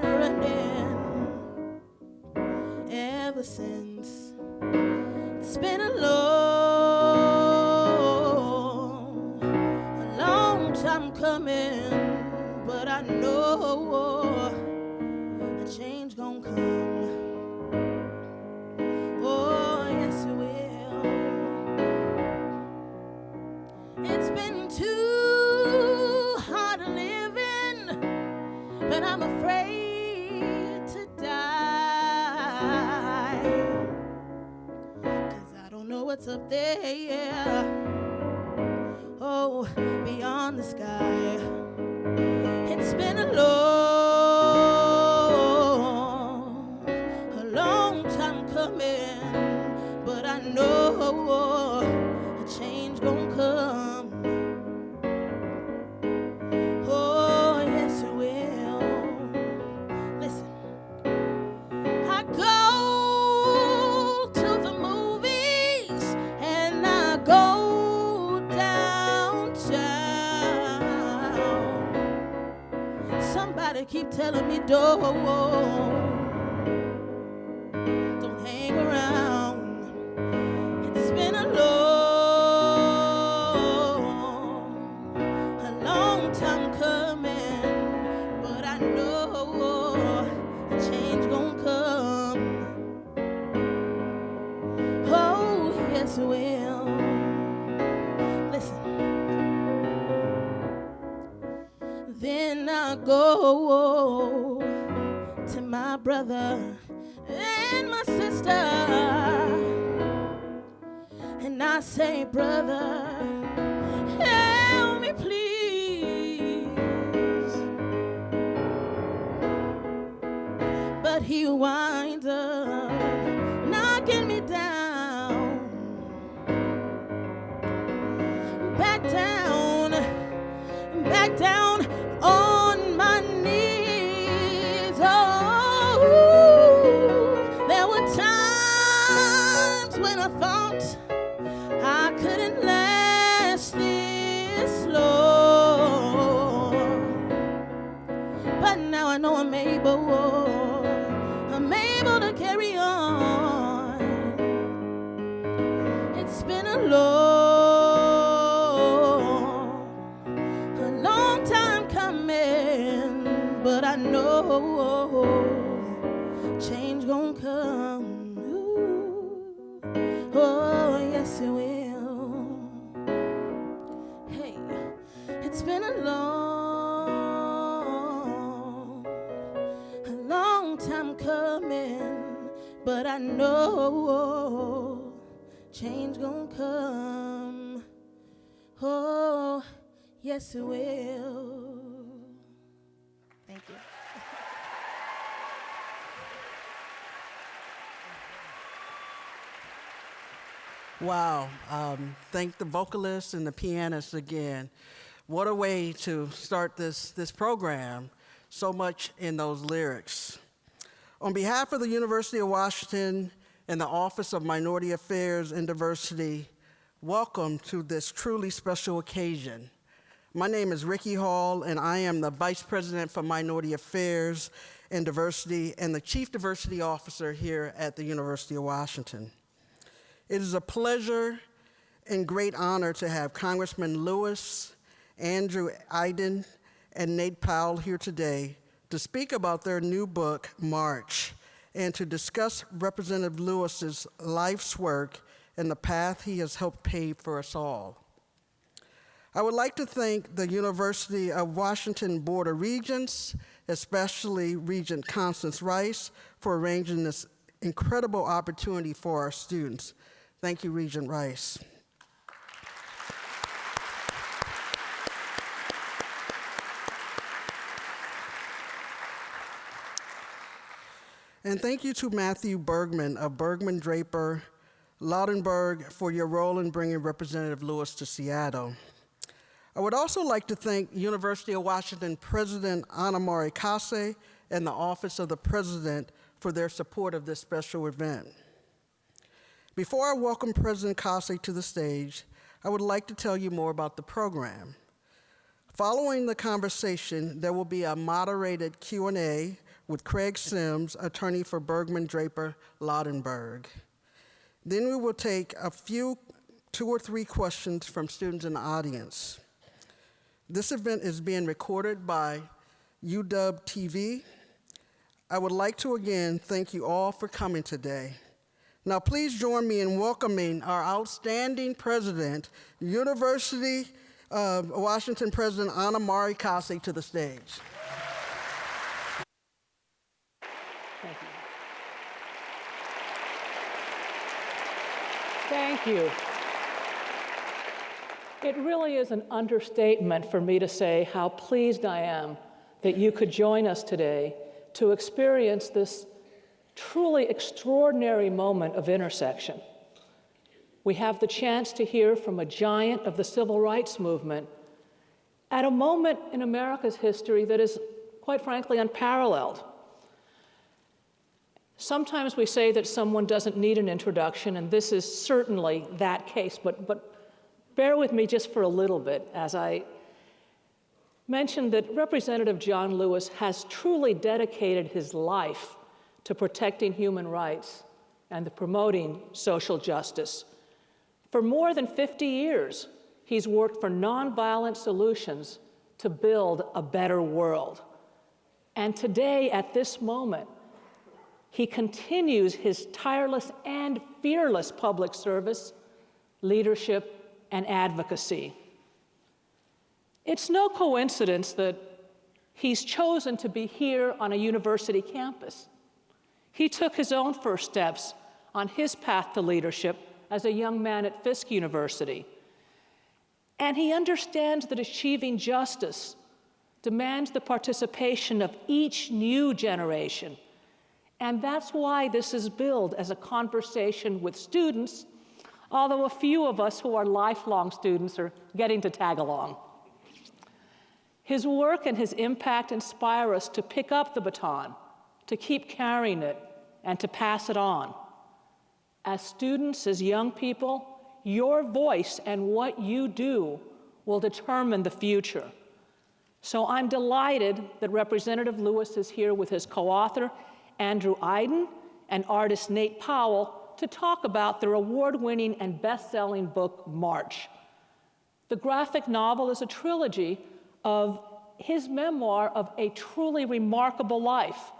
never ending. Ever since, it's been a long time coming, but I know a change gon' come. Oh, yes it will. It's been too hard living, but I'm afraid to die, 'cause I don't know what's up there, oh, beyond the sky. It's been a long time coming, but I know a change gon' come. Oh, yes it will. Listen, I go to the movies and I go downtown. Somebody keep telling me don't hang around. It's been a long time coming, but I know a change gon' come. Oh, yes it will. Listen. Then I go to my brother and my sister, and I say, brother, help me please. But he winds up knocking me down, back down on my knees. Oh, there were times when I thought I couldn't last this long, but now I know I'm able to carry on. It's been a long time coming, but I know change gon' come. Ooh. Oh, yes it will. Hey, it's been a long time coming, but I know change gon' come. Oh, yes it will. Thank you. Wow. Thank the vocalist and the pianist again. What a way to start this program. So much in those lyrics. On behalf of the University of Washington and the Office of Minority Affairs and Diversity, welcome to this truly special occasion. My name is Meany Hall, and I am the Vice President for Minority Affairs and Diversity and the Chief Diversity Officer here at the University of Washington. It is a pleasure and great honor to have Congressman Lewis, Andrew Iden, and Nate Powell here today to speak about their new book, March, and to discuss Representative Lewis's life's work and the path he has helped pave for us all. I would like to thank the University of Washington Board of Regents, especially Regent Constance Rice, for arranging this incredible opportunity for our students. Thank you, Regent Rice. And thank you to Matthew Bergman of Bergman Draper Laudenberg for your role in bringing Representative Lewis to Seattle. I would also like to thank University of Washington President Anamari Cauce and the Office of the President for their support of this special event. Before I welcome President Cauce to the stage, I would like to tell you more about the program. Following the conversation, there will be a moderated Q&A with Craig Sims, attorney for Bergman Draper Laudenberg. Then we will take a few 2 or 3 questions from students in the audience. This event is being recorded by UW TV. I would like to again thank you all for coming today. Now please join me in welcoming our outstanding president, University of Washington President Anna Mari Cauce, to the stage. Thank you. Thank you. It really is an understatement for me to say how pleased I am that you could join us today to experience this truly extraordinary moment of intersection. We have the chance to hear from a giant of the civil rights movement at a moment in America's history that is, quite frankly, unparalleled. Sometimes we say that someone doesn't need an introduction, and this is certainly that case, but bear with me just for a little bit as I mention that Representative John Lewis has truly dedicated his life to protecting human rights and to promoting social justice. For more than 50 years, he's worked for nonviolent solutions to build a better world. And today, at this moment, he continues his tireless and fearless public service, leadership, and advocacy. It's no coincidence that he's chosen to be here on a university campus. He took his own first steps on his path to leadership as a young man at Fisk University. And he understands that achieving justice demands the participation of each new generation. And that's why this is billed as a conversation with students, although a few of us who are lifelong students are getting to tag along. His work and his impact inspire us to pick up the baton, to keep carrying it, and to pass it on. As students, as young people, your voice and what you do will determine the future. So I'm delighted that Representative Lewis is here with his co-author, Andrew Aydin, and artist Nate Powell to talk about their award-winning and best-selling book, March. The graphic novel is a trilogy of his memoir of a truly remarkable life.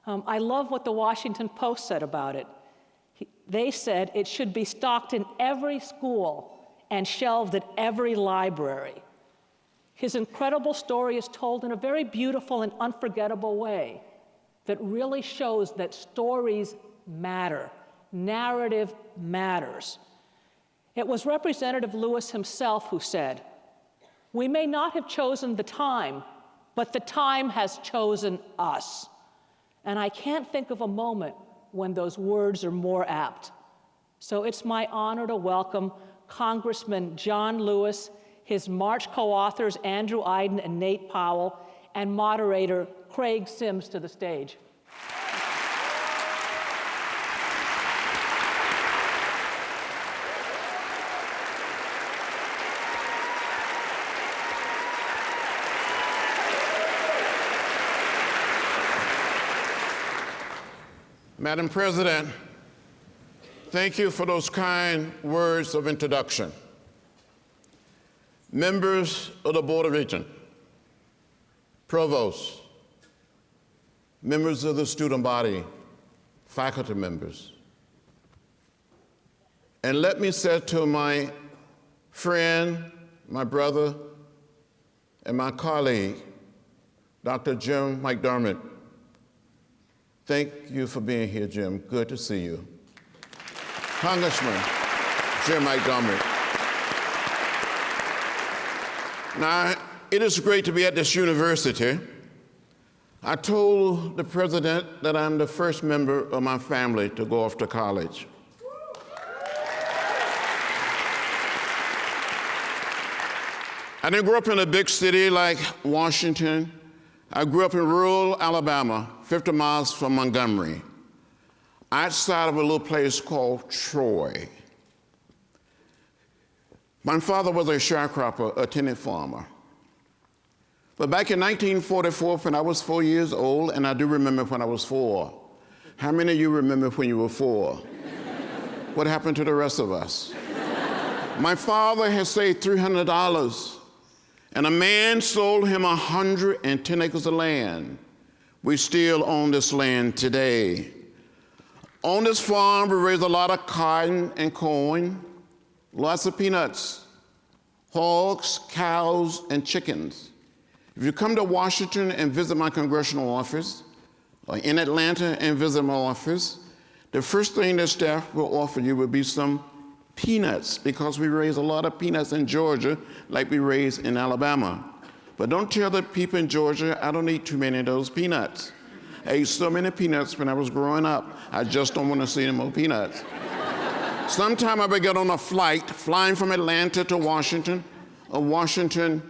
I love what the Washington Post said about it. They said it should be stocked in every school and shelved at every library. His incredible story is told in a very beautiful and unforgettable way that really shows that stories matter. Narrative matters. It was Representative Lewis himself who said, "We may not have chosen the time, but the time has chosen us." And I can't think of a moment when those words are more apt. So it's my honor to welcome Congressman John Lewis, his March co-authors Andrew Aydin and Nate Powell, and moderator Craig Sims to the stage. Madam President, thank you for those kind words of introduction. Members of the Board of Regents, provosts, members of the student body, faculty members. And let me say to my friend, my brother, and my colleague, Dr. Jim McDermott, thank you for being here, Jim. Good to see you. Congressman Jim McDermott. Now, it is great to be at this university. I told the president that I'm the first member of my family to go off to college. I didn't grow up in a big city like Washington. I grew up in rural Alabama, 50 miles from Montgomery, outside of a little place called Troy. My father was a sharecropper, a tenant farmer. But back in 1944, when I was 4 years old, and I do remember when I was 4. How many of you remember when you were 4? What happened to the rest of us? My father had saved $300, and a man sold him 110 acres of land. We still own this land today. On this farm, we raise a lot of cotton and corn, lots of peanuts, hogs, cows, and chickens. If you come to Washington and visit my congressional office, or in Atlanta and visit my office, the first thing the staff will offer you will be some peanuts, because we raise a lot of peanuts in Georgia like we raise in Alabama. But don't tell the people in Georgia, I don't eat too many of those peanuts. I ate so many peanuts when I was growing up, I just don't want to see any more peanuts. Sometime I would get on a flight flying from Atlanta to Washington, or Washington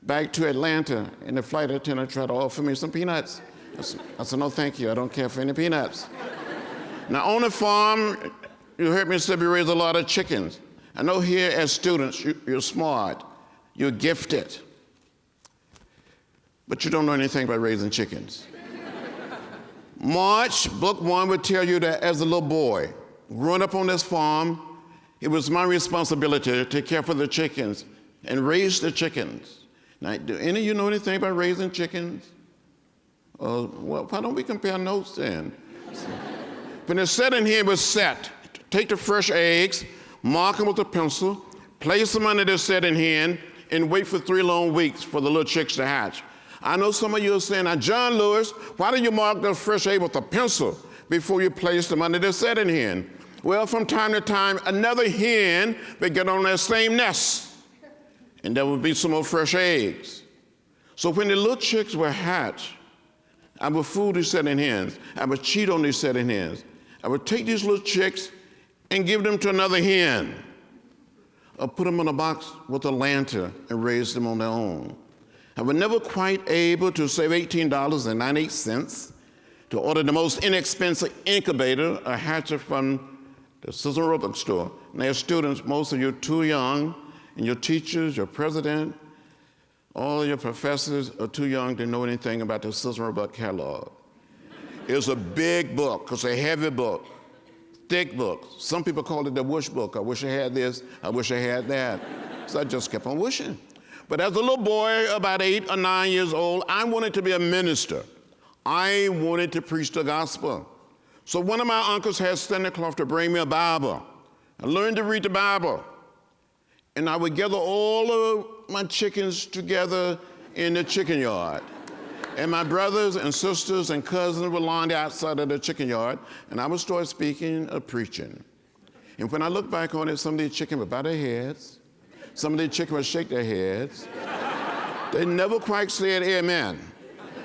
back to Atlanta, and the flight attendant tried to offer me some peanuts. I said, no, thank you, I don't care for any peanuts. Now, on the farm, you heard me say we raise a lot of chickens. I know here as students, you're smart, you're gifted, but you don't know anything about raising chickens. March, book 1 would tell you that as a little boy, growing up on this farm, it was my responsibility to take care for the chickens and raise the chickens. Now, do any of you know anything about raising chickens? Well, why don't we compare notes then? When the setting here was set, take the fresh eggs, mark them with a pencil, place them under the setting hen, and wait for 3 long weeks for the little chicks to hatch. I know some of you are saying, now, John Lewis, why do you mark those fresh eggs with a pencil before you place them under the setting hen? Well, from time to time, another hen would get on that same nest, and there would be some more fresh eggs. So when the little chicks were hatched, I would fool these setting hens. I would cheat on these setting hens. I would take these little chicks and give them to another hen, or put them in a box with a lantern and raise them on their own. I was never quite able to save $18.98 to order the most inexpensive incubator, a hatcher from the Susan Roebuck store. Now, as students, most of you are too young, and your teachers, your president, all your professors are too young to know anything about the Susan Roebuck catalog. It's a big book, it's a heavy book, thick book. Some people call it the wish book. I wish I had this, I wish I had that. So I just kept on wishing. But as a little boy, about 8 or 9 years old, I wanted to be a minister. I wanted to preach the gospel. So one of my uncles had Santa Claus to bring me a Bible. I learned to read the Bible. And I would gather all of my chickens together in the chicken yard. And my brothers and sisters and cousins were lined outside of the chicken yard, and I would start speaking or preaching. And when I look back on it, some of these chickens would bow their heads. Some of these chickens would shake their heads. They never quite said amen.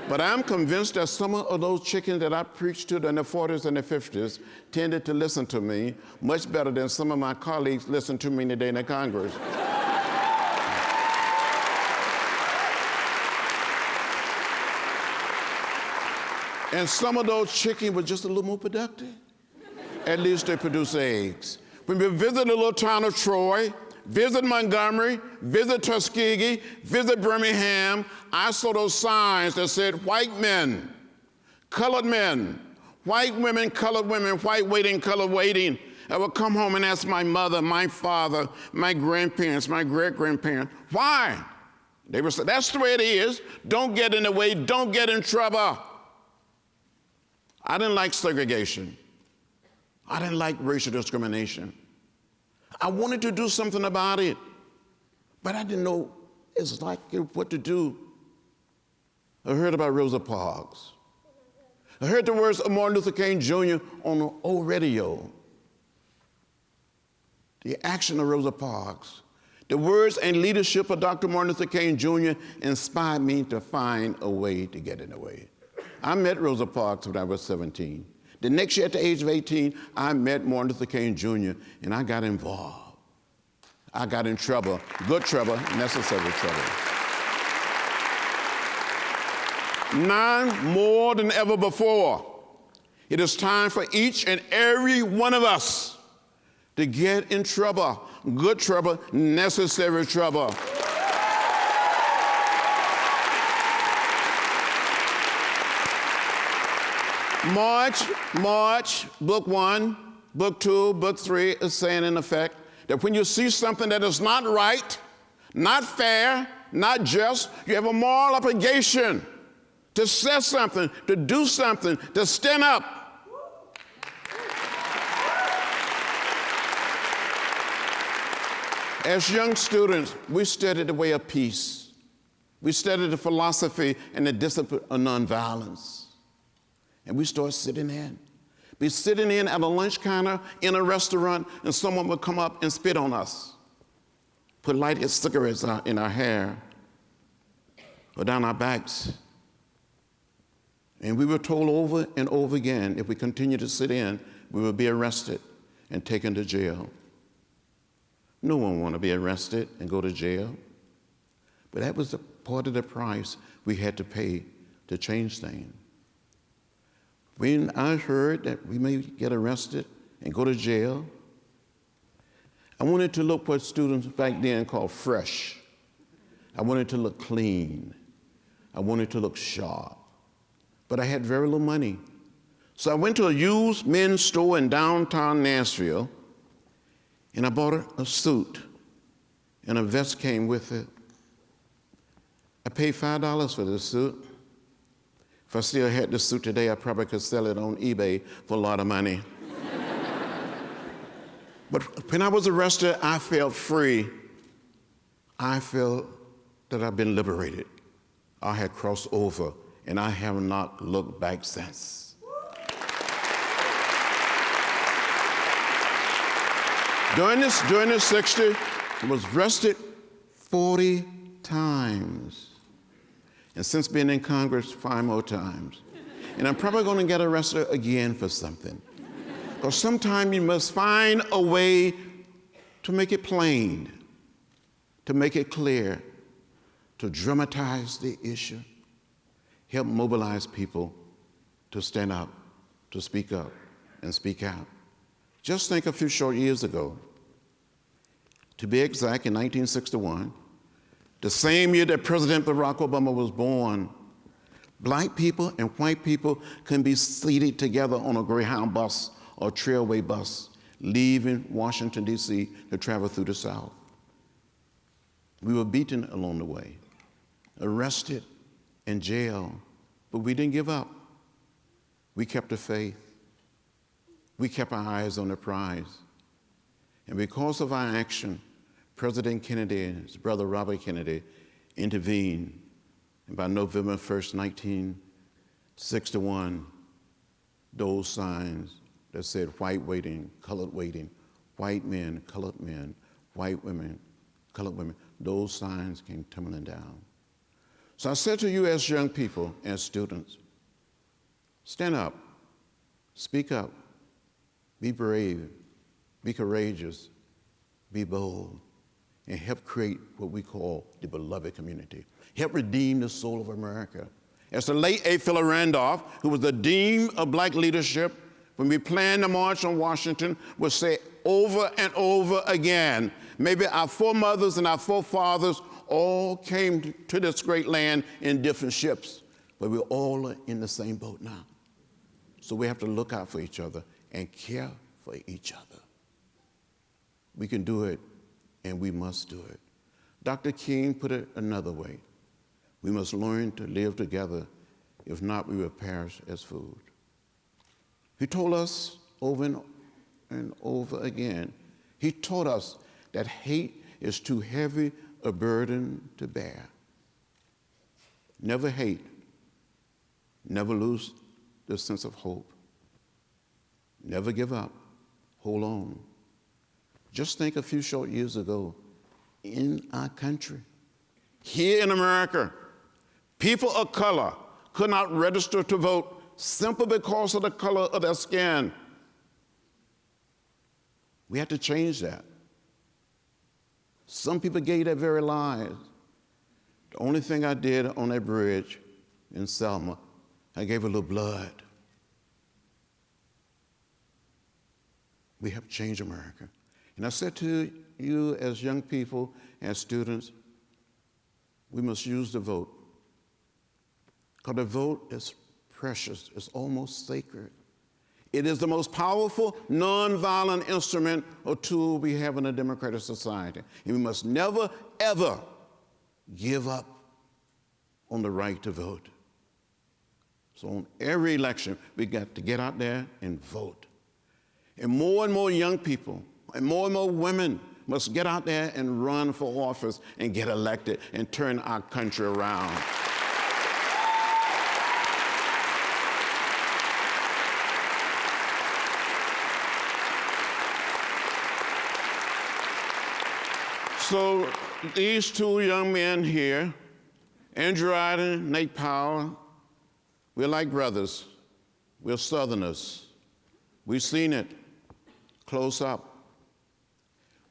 But I'm convinced that some of those chickens that I preached to in the 40s and the 50s tended to listen to me much better than some of my colleagues listened to me today in the Congress. And some of those chickens were just a little more productive. At least they produce eggs. When we visit the little town of Troy, visit Montgomery, visit Tuskegee, visit Birmingham, I saw those signs that said white men, colored men, white women, colored women, white waiting, colored waiting. I would come home and ask my mother, my father, my grandparents, my great-grandparents, why? They would say, that's the way it is. Don't get in the way, don't get in trouble. I didn't like segregation. I didn't like racial discrimination. I wanted to do something about it, but I didn't know what to do. I heard about Rosa Parks. I heard the words of Martin Luther King Jr. on the old radio. The action of Rosa Parks. The words and leadership of Dr. Martin Luther King Jr. inspired me to find a way to get in the way. I met Rosa Parks when I was 17. The next year at the age of 18, I met Martin Luther King Jr., and I got involved. I got in trouble, good trouble, necessary trouble. Now, more than ever before, it is time for each and every one of us to get in trouble, good trouble, necessary trouble. March, book 1, book 2, book 3 is saying in effect that when you see something that is not right, not fair, not just, you have a moral obligation to say something, to do something, to stand up. As young students, we studied the way of peace. We studied the philosophy and the discipline of nonviolence. And we started sitting in. Be sitting in at a lunch counter in a restaurant, and someone would come up and spit on us, put lighted cigarettes out in our hair or down our backs. And we were told over and over again, if we continued to sit in, we would be arrested and taken to jail. No one wanted to be arrested and go to jail. But that was a part of the price we had to pay to change things. When I heard that we may get arrested and go to jail, I wanted to look what students back then called fresh. I wanted to look clean. I wanted to look sharp. But I had very little money. So I went to a used men's store in downtown Nashville, and I bought a suit, and a vest came with it. I paid $5 for this suit. If I still had this suit today, I probably could sell it on eBay for a lot of money. But when I was arrested, I felt free. I felt that I've been liberated. I had crossed over, and I have not looked back since. During this 60, I was arrested 40 times. And since being in Congress 5 more times. And I'm probably going to get arrested again for something. Because sometimes you must find a way to make it plain, to make it clear, to dramatize the issue, help mobilize people to stand up, to speak up, and speak out. Just think a few short years ago. To be exact, in 1961, the same year that President Barack Obama was born, black people and white people can be seated together on a Greyhound bus or Trailway bus, leaving Washington, D.C. to travel through the South. We were beaten along the way, arrested and jailed, but we didn't give up. We kept the faith. We kept our eyes on the prize. And because of our action, President Kennedy and his brother Robert Kennedy intervened. And by November 1st, 1961, those signs that said white waiting, colored waiting, white men, white women, colored women, those signs came tumbling down. So I said to you as young people and students, stand up, speak up, be brave, be courageous, be bold, and help create what we call the beloved community. Help redeem the soul of America. As the late A. Philip Randolph, who was the dean of black leadership, when we planned the March on Washington, would say over and over again, maybe our foremothers and our forefathers all came to this great land in different ships, but we're all in the same boat now. So we have to look out for each other and care for each other. We can do it, and we must do it. Dr. King put it another way. We must learn to live together. If not, we will perish as food. He told us over and over again, he taught us that hate is too heavy a burden to bear. Never hate. Never lose the sense of hope. Never give up. Hold on. Just think a few short years ago, in our country, here in America, people of color could not register to vote simply because of the color of their skin. We had to change that. Some people gave their very lives. The only thing I did on that bridge in Selma, I gave a little blood. We have to change America. And I said to you as young people and students, we must use the vote. Because the vote is precious, it's almost sacred. It is the most powerful nonviolent instrument or tool we have in a democratic society. And we must never, ever give up on the right to vote. So on every election, we got to get out there and vote. And more young people and more women must get out there and run for office and get elected and turn our country around. So these two young men here, Andrew Iden, Nate Powell, we're like brothers. We're Southerners. We've seen it close up.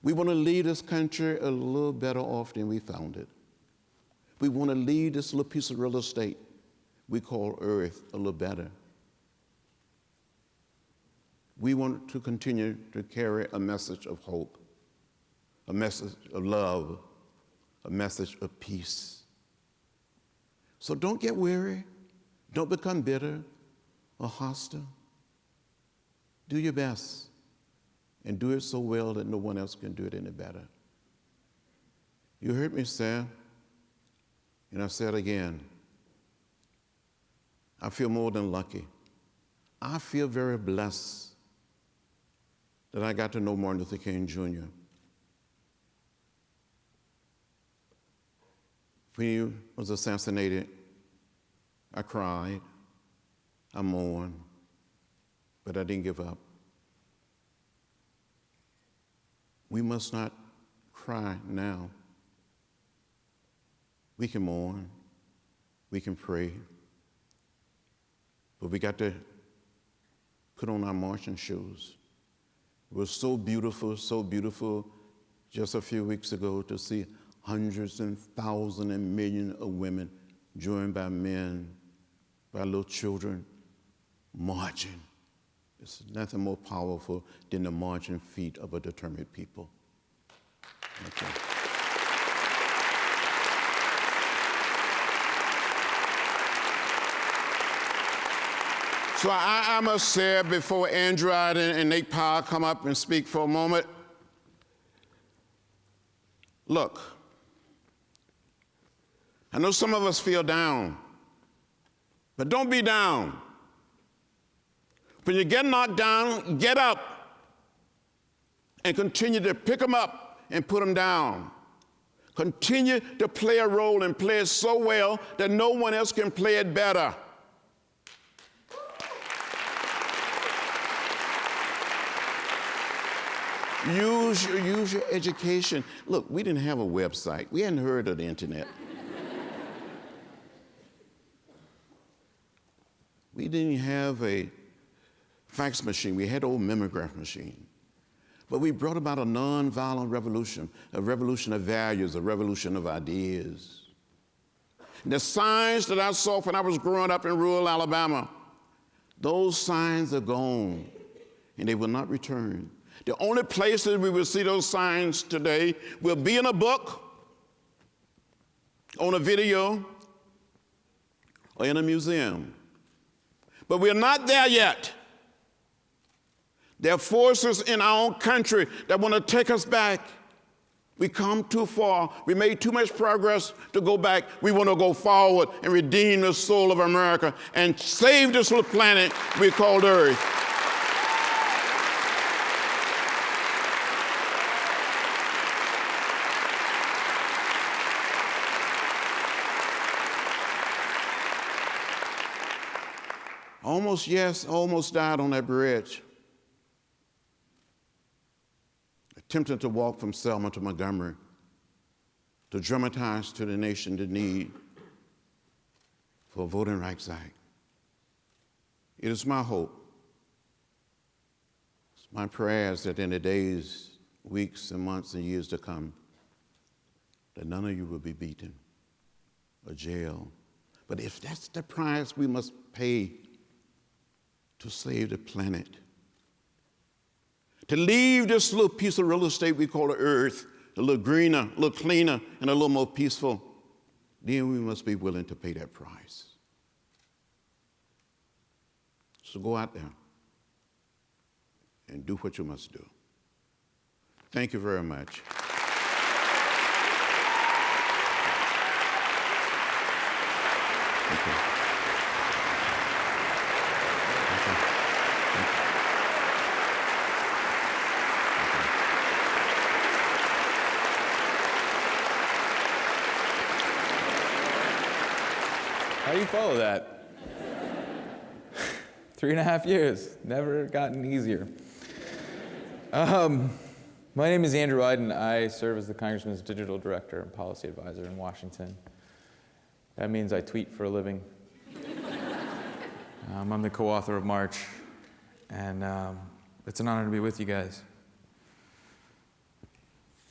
We want to leave this country a little better off than we found it. We want to leave this little piece of real estate we call Earth a little better. We want to continue to carry a message of hope, a message of love, a message of peace. So don't get weary. Don't become bitter or hostile. Do your best and do it so well that no one else can do it any better. You heard me say, and I say it again, I feel more than lucky. I feel very blessed that I got to know Martin Luther King Jr. When he was assassinated, I cried, I mourned, but I didn't give up. We must not cry now. We can mourn, we can pray, but we got to put on our marching shoes. It was so beautiful just a few weeks ago to see hundreds and thousands and millions of women joined by men, by little children, marching. There's nothing more powerful than the marching feet of a determined people. Thank you. So I must say, before Andrew and Nate Powell come up and speak for a moment, look, I know some of us feel down, but don't be down. When you get knocked down, get up and continue to pick them up and put them down. Continue to play a role and play it so well that no one else can play it better. Use your education. Look, we didn't have a website. We hadn't heard of the internet. We didn't have a fax machine. We had an old mimeograph machine. But we brought about a nonviolent revolution, a revolution of values, a revolution of ideas. And the signs that I saw when I was growing up in rural Alabama, those signs are gone, and they will not return. The only places we will see those signs today will be in a book, on a video, or in a museum. But we're not there yet. There are forces in our own country that want to take us back. We come too far. We made too much progress to go back. We want to go forward and redeem the soul of America and save this little planet we call Earth. Almost died on that bridge. Attempting to walk from Selma to Montgomery to dramatize to the nation the need for a Voting Rights Act. It is my hope, it's my prayers that in the days, weeks, and months and years to come, that none of you will be beaten or jailed. But if that's the price we must pay to save the planet, to leave this little piece of real estate we call the Earth a little greener, a little cleaner, and a little more peaceful, then we must be willing to pay that price. So go out there and do what you must do. Thank you very much. Thank you. How do you follow that? 3.5 years, never gotten easier. My name is Andrew Iden. I serve as the Congressman's digital director and policy advisor in Washington. That means I tweet for a living. I'm the co-author of March, and it's an honor to be with you guys.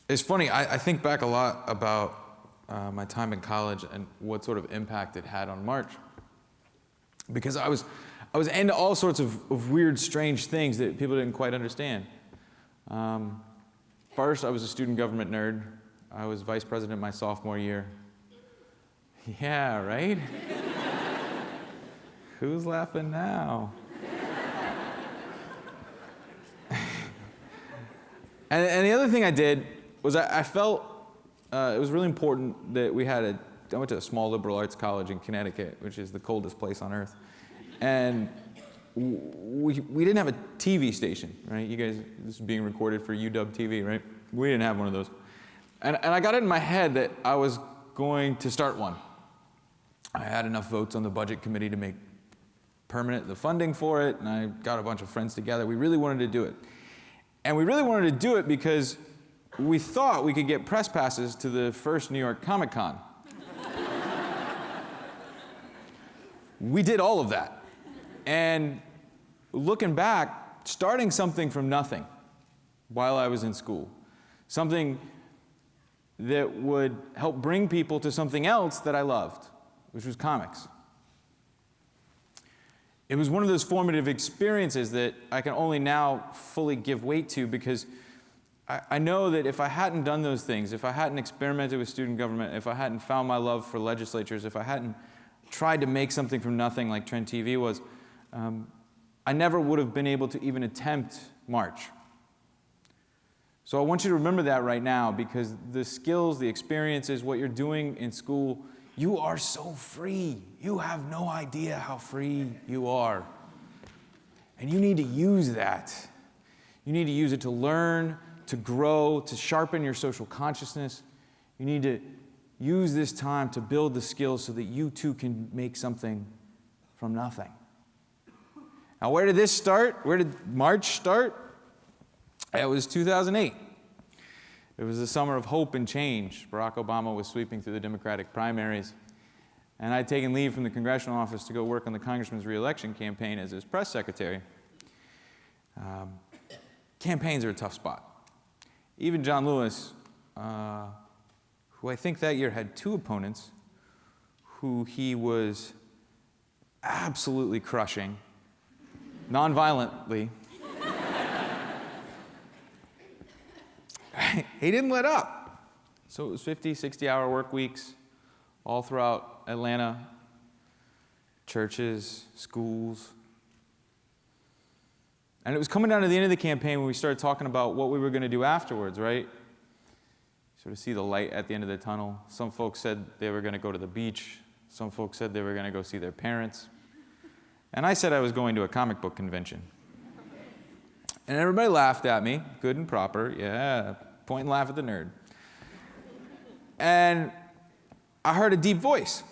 It's funny, I think back a lot about my time in college and what sort of impact it had on March. Because I was into all sorts of weird, strange things that people didn't quite understand. First, I was a student government nerd. I was vice president my sophomore year. Yeah, right? Who's laughing now? And the other thing I did was I felt it was really important that I went to a small liberal arts college in Connecticut, which is the coldest place on earth. And we didn't have a TV station, right? You guys, this is being recorded for UW TV, right? We didn't have one of those. And I got it in my head that I was going to start one. I had enough votes on the budget committee to make permanent the funding for it, and I got a bunch of friends together. We really wanted to do it. And we really wanted to do it because we thought we could get press passes to the first New York Comic Con. We did all of that. And looking back, starting something from nothing while I was in school, something that would help bring people to something else that I loved, which was comics. It was one of those formative experiences that I can only now fully give weight to, because I know that if I hadn't done those things, if I hadn't experimented with student government, if I hadn't found my love for legislatures, if I hadn't tried to make something from nothing like Trend TV was, I never would have been able to even attempt March. So I want you to remember that right now, because the skills, the experiences, what you're doing in school, you are so free. You have no idea how free you are. And you need to use that. You need to use it to learn, to grow, to sharpen your social consciousness. You need to use this time to build the skills so that you too can make something from nothing. Now, where did this start? Where did March start? It was 2008. It was the summer of hope and change. Barack Obama was sweeping through the Democratic primaries, and I'd taken leave from the Congressional office to go work on the Congressman's re-election campaign as his press secretary. Campaigns are a tough spot. Even John Lewis, who I think that year had 2 opponents, who he was absolutely crushing, non-violently, he didn't let up. So it was 50, 60-hour work weeks all throughout Atlanta, churches, schools. And it was coming down to the end of the campaign when we started talking about what we were going to do afterwards, right? Sort of see the light at the end of the tunnel. Some folks said they were going to go to the beach. Some folks said they were going to go see their parents. And I said I was going to a comic book convention. And everybody laughed at me, good and proper. Yeah, point and laugh at the nerd. And I heard a deep voice,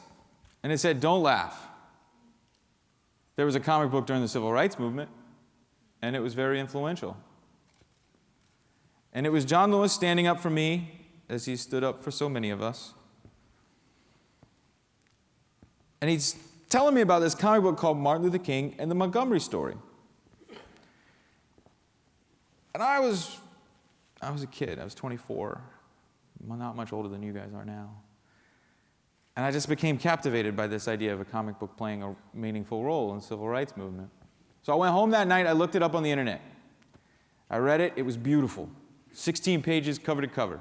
and it said, "Don't laugh." There was a comic book during the Civil Rights Movement, and it was very influential. And it was John Lewis standing up for me, as he stood up for so many of us. And he's telling me about this comic book called Martin Luther King and the Montgomery Story. And I was a kid. I was 24. I'm not much older than you guys are now. And I just became captivated by this idea of a comic book playing a meaningful role in the civil rights movement. So I went home that night. I looked it up on the internet. I read it. It was beautiful. 16 pages, cover to cover.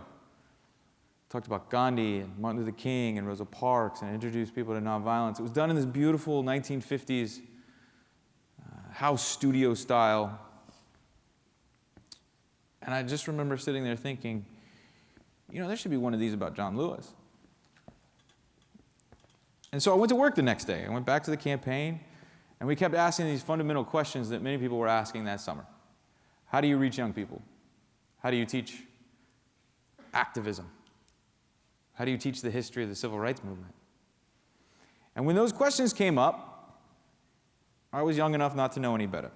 Talked about Gandhi and Martin Luther King and Rosa Parks and introduced people to nonviolence. It was done in this beautiful 1950s house studio style. And I just remember sitting there thinking, there should be one of these about John Lewis. And so I went to work the next day. I went back to the campaign, and we kept asking these fundamental questions that many people were asking that summer. How do you reach young people? How do you teach activism? How do you teach the history of the civil rights movement? And when those questions came up, I was young enough not to know any better.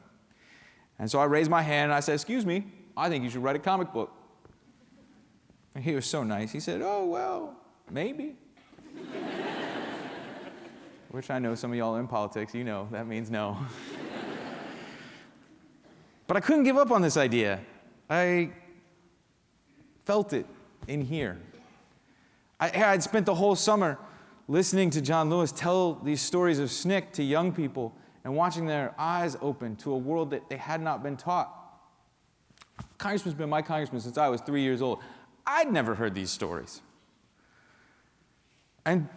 And so I raised my hand and I said, "Excuse me, I think you should write a comic book." And he was so nice. He said, "Oh, well, maybe." Which I know some of y'all in politics, that means no. But I couldn't give up on this idea. I felt it in here. I'd spent the whole summer listening to John Lewis tell these stories of SNCC to young people and watching their eyes open to a world that they had not been taught. Congressman's been my congressman since I was 3 years old. I'd never heard these stories. And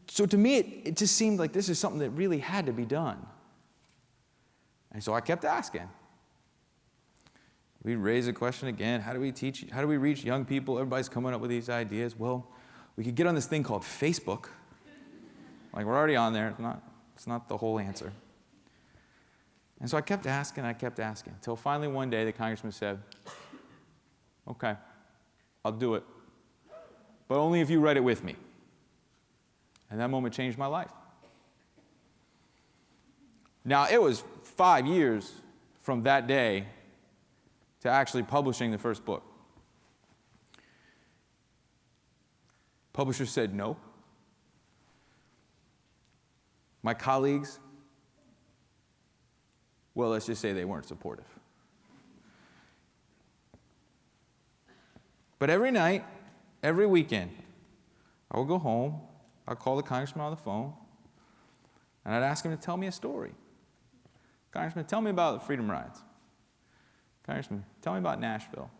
so to me, it just seemed like this is something that really had to be done. And so I kept asking. We'd raise the question again, how do we reach young people? Everybody's coming up with these ideas. Well, we could get on this thing called Facebook. Like, we're already on there. It's not the whole answer. And so I kept asking, until finally one day the congressman said, "Okay, I'll do it, but only if you write it with me." And that moment changed my life. Now, it was 5 years from that day to actually publishing the first book. Publisher said no. My colleagues, well, let's just say they weren't supportive. But every night, every weekend, I would go home, I'd call the congressman on the phone, and I'd ask him to tell me a story. "Congressman, tell me about the Freedom Rides. Congressman, tell me about Nashville.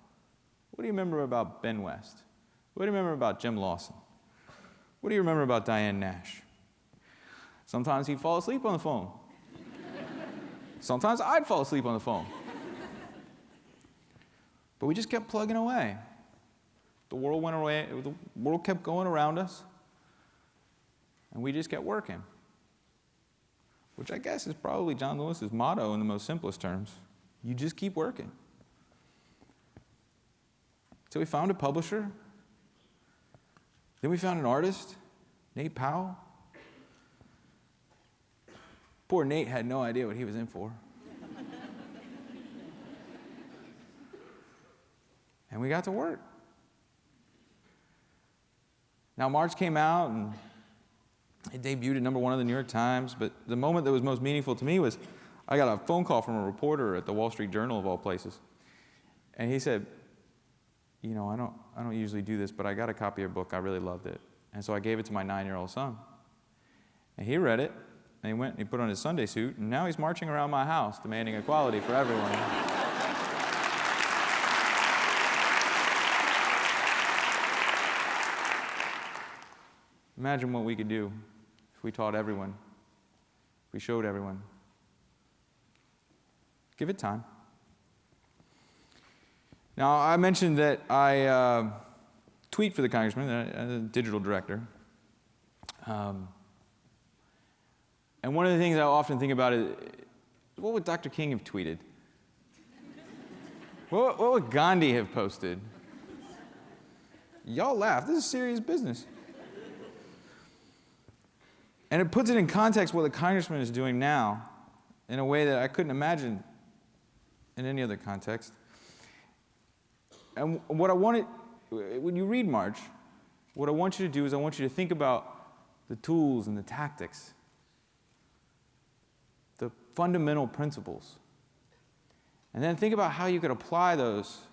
What do you remember about Ben West? What do you remember about Jim Lawson? What do you remember about Diane Nash?" Sometimes he'd fall asleep on the phone. Sometimes I'd fall asleep on the phone. But we just kept plugging away. The world went away, the world kept going around us, and we just kept working. Which I guess is probably John Lewis's motto in the most simplest terms. You just keep working. So we found a publisher. Then we found an artist, Nate Powell. Poor Nate had no idea what he was in for. And we got to work. Now, March came out, and it debuted at #1 of the New York Times, but the moment that was most meaningful to me was I got a phone call from a reporter at the Wall Street Journal, of all places. And he said, I don't usually do this, but I got a copy of your book. I really loved it. And so I gave it to my 9-year-old son. And he read it, and he went and he put on his Sunday suit, and now he's marching around my house demanding equality for everyone. Imagine what we could do if we taught everyone, if we showed everyone. Give it time. Now, I mentioned that I tweet for the congressman, as a digital director. And one of the things I often think about is, what would Dr. King have tweeted? What would Gandhi have posted? Y'all laugh. This is serious business. And it puts it in context what the congressman is doing now in a way that I couldn't imagine in any other context. And what I wanted, when you read March, what I want you to do is I want you to think about the tools and the tactics, the fundamental principles. And then think about how you could apply those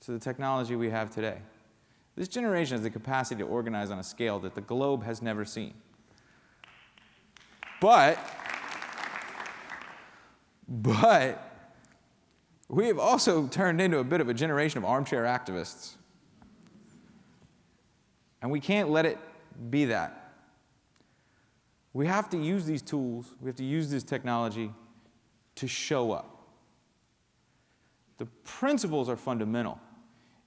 to the technology we have today. This generation has the capacity to organize on a scale that the globe has never seen. But we have also turned into a bit of a generation of armchair activists. And we can't let it be that. We have to use these tools, we have to use this technology to show up. The principles are fundamental.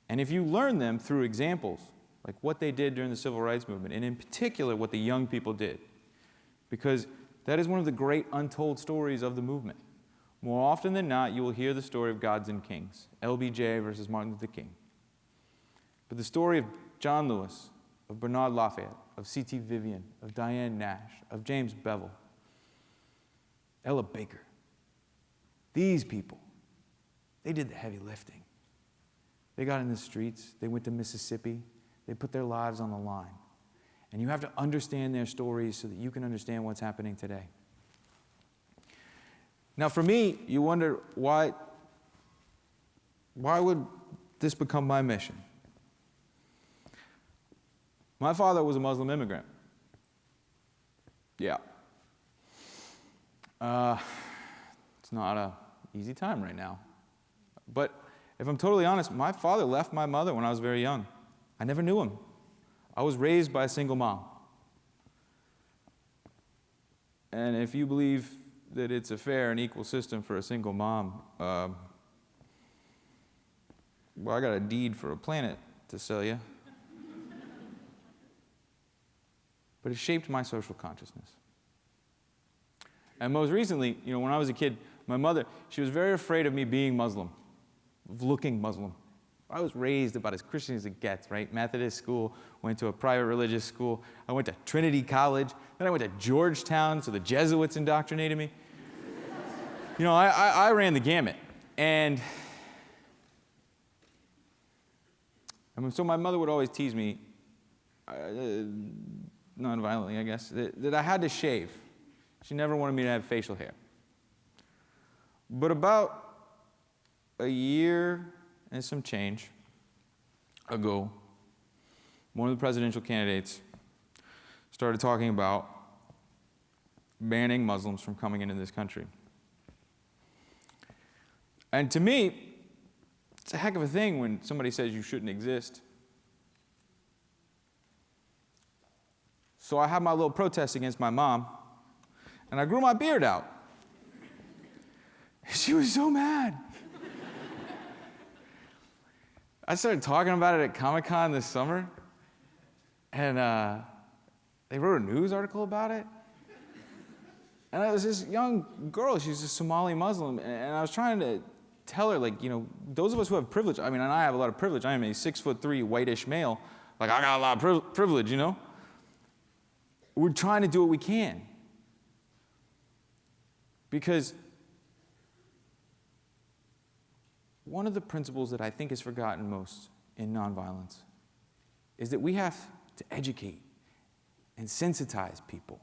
And if you learn them through examples, like what they did during the Civil Rights Movement, and in particular what the young people did, because that is one of the great untold stories of the movement. More often than not, you will hear the story of gods and kings, LBJ versus Martin Luther King. But the story of John Lewis, of Bernard Lafayette, of C.T. Vivian, of Diane Nash, of James Bevel, Ella Baker, these people, they did the heavy lifting. They got in the streets, they went to Mississippi, they put their lives on the line. And you have to understand their stories so that you can understand what's happening today. Now for me, you wonder why would this become my mission? My father was a Muslim immigrant. Yeah. It's not an easy time right now. But if I'm totally honest, my father left my mother when I was very young. I never knew him. I was raised by a single mom. And if you believe that it's a fair and equal system for a single mom, well, I got a deed for a planet to sell you. But it shaped my social consciousness. And most recently, when I was a kid, my mother, she was very afraid of me being Muslim, of looking Muslim. I was raised about as Christian as it gets, right? Methodist school, went to a private religious school. I went to Trinity College. Then I went to Georgetown, so the Jesuits indoctrinated me. I ran the gamut. And so my mother would always tease me, non-violently, I guess, that I had to shave. She never wanted me to have facial hair. But about a year and some change ago, one of the presidential candidates started talking about banning Muslims from coming into this country. And to me, it's a heck of a thing when somebody says you shouldn't exist. So I had my little protest against my mom, and I grew my beard out. She was so mad. I started talking about it at Comic-Con this summer, and they wrote a news article about it. And it was this young girl, she was a Somali Muslim, and I was trying to tell her, those of us who have privilege, and I have a lot of privilege. I am a 6'3" whitish male. I got a lot of privilege, We're trying to do what we can. Because one of the principles that I think is forgotten most in nonviolence is that we have to educate and sensitize people.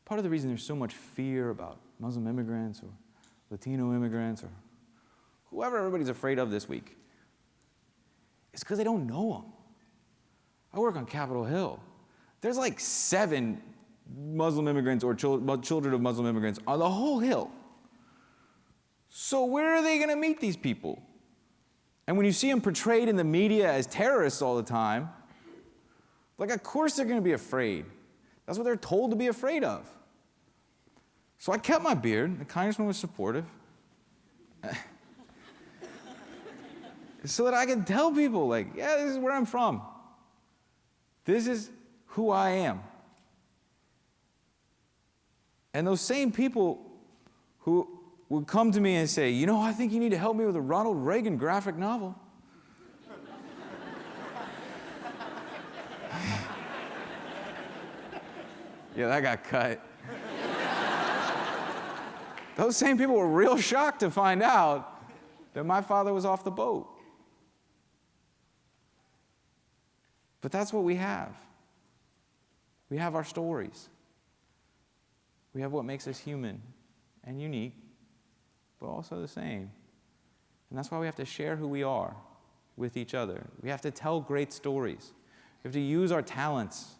Part of the reason there's so much fear about Muslim immigrants or Latino immigrants or whoever everybody's afraid of this week is because they don't know them. I work on Capitol Hill. There's 7 Muslim immigrants or children of Muslim immigrants on the whole hill. So where are they going to meet these people? And when you see them portrayed in the media as terrorists all the time, of course they're going to be afraid. That's what they're told to be afraid of. So I kept my beard. The congressman was supportive. So that I could tell people, yeah, this is where I'm from. This is who I am. And those same people who would come to me and say, I think you need to help me with a Ronald Reagan graphic novel. Yeah, that got cut. Those same people were real shocked to find out that my father was off the boat. But that's what we have. We have our stories. We have what makes us human and unique, but also the same. And that's why we have to share who we are with each other. We have to tell great stories. We have to use our talents.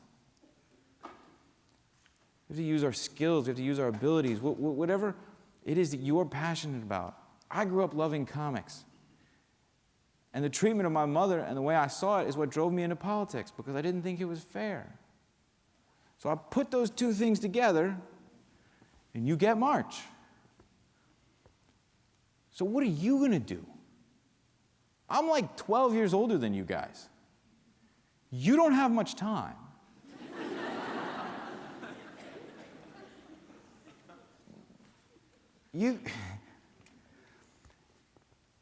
We have to use our skills. We have to use our abilities. Whatever it is that you're passionate about. I grew up loving comics. And the treatment of my mother and the way I saw it is what drove me into politics, because I didn't think it was fair. So I put those two things together, and you get March. So what are you going to do? I'm like 12 years older than you guys. You don't have much time.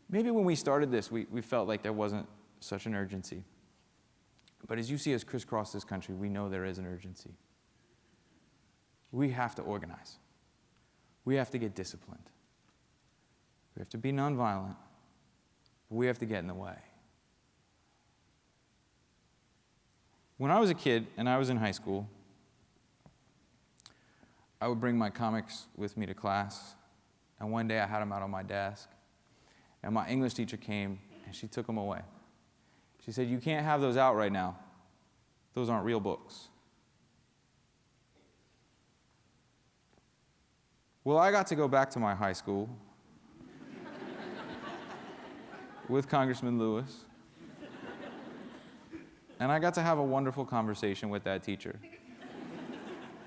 Maybe when we started this, we felt like there wasn't such an urgency. But as you see us crisscross this country, we know there is an urgency. We have to organize. We have to get disciplined. We have to be nonviolent. We have to get in the way. When I was a kid and I was in high school, I would bring my comics with me to class, and one day I had them out on my desk, and my English teacher came and she took them away. She said, "You can't have those out right now. Those aren't real books." Well, I got to go back to my high school with Congressman Lewis, and I got to have a wonderful conversation with that teacher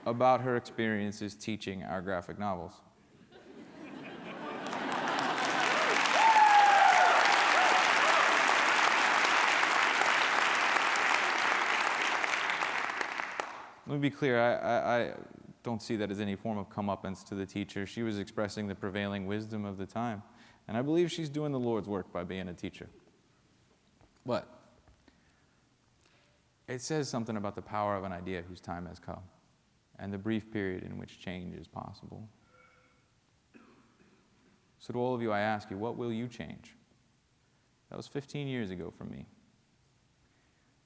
about her experiences teaching our graphic novels. Let me be clear, I don't see that as any form of comeuppance to the teacher. She was expressing the prevailing wisdom of the time. And I believe she's doing the Lord's work by being a teacher. But it says something about the power of an idea whose time has come and the brief period in which change is possible. So to all of you, I ask you, what will you change? That was 15 years ago for me.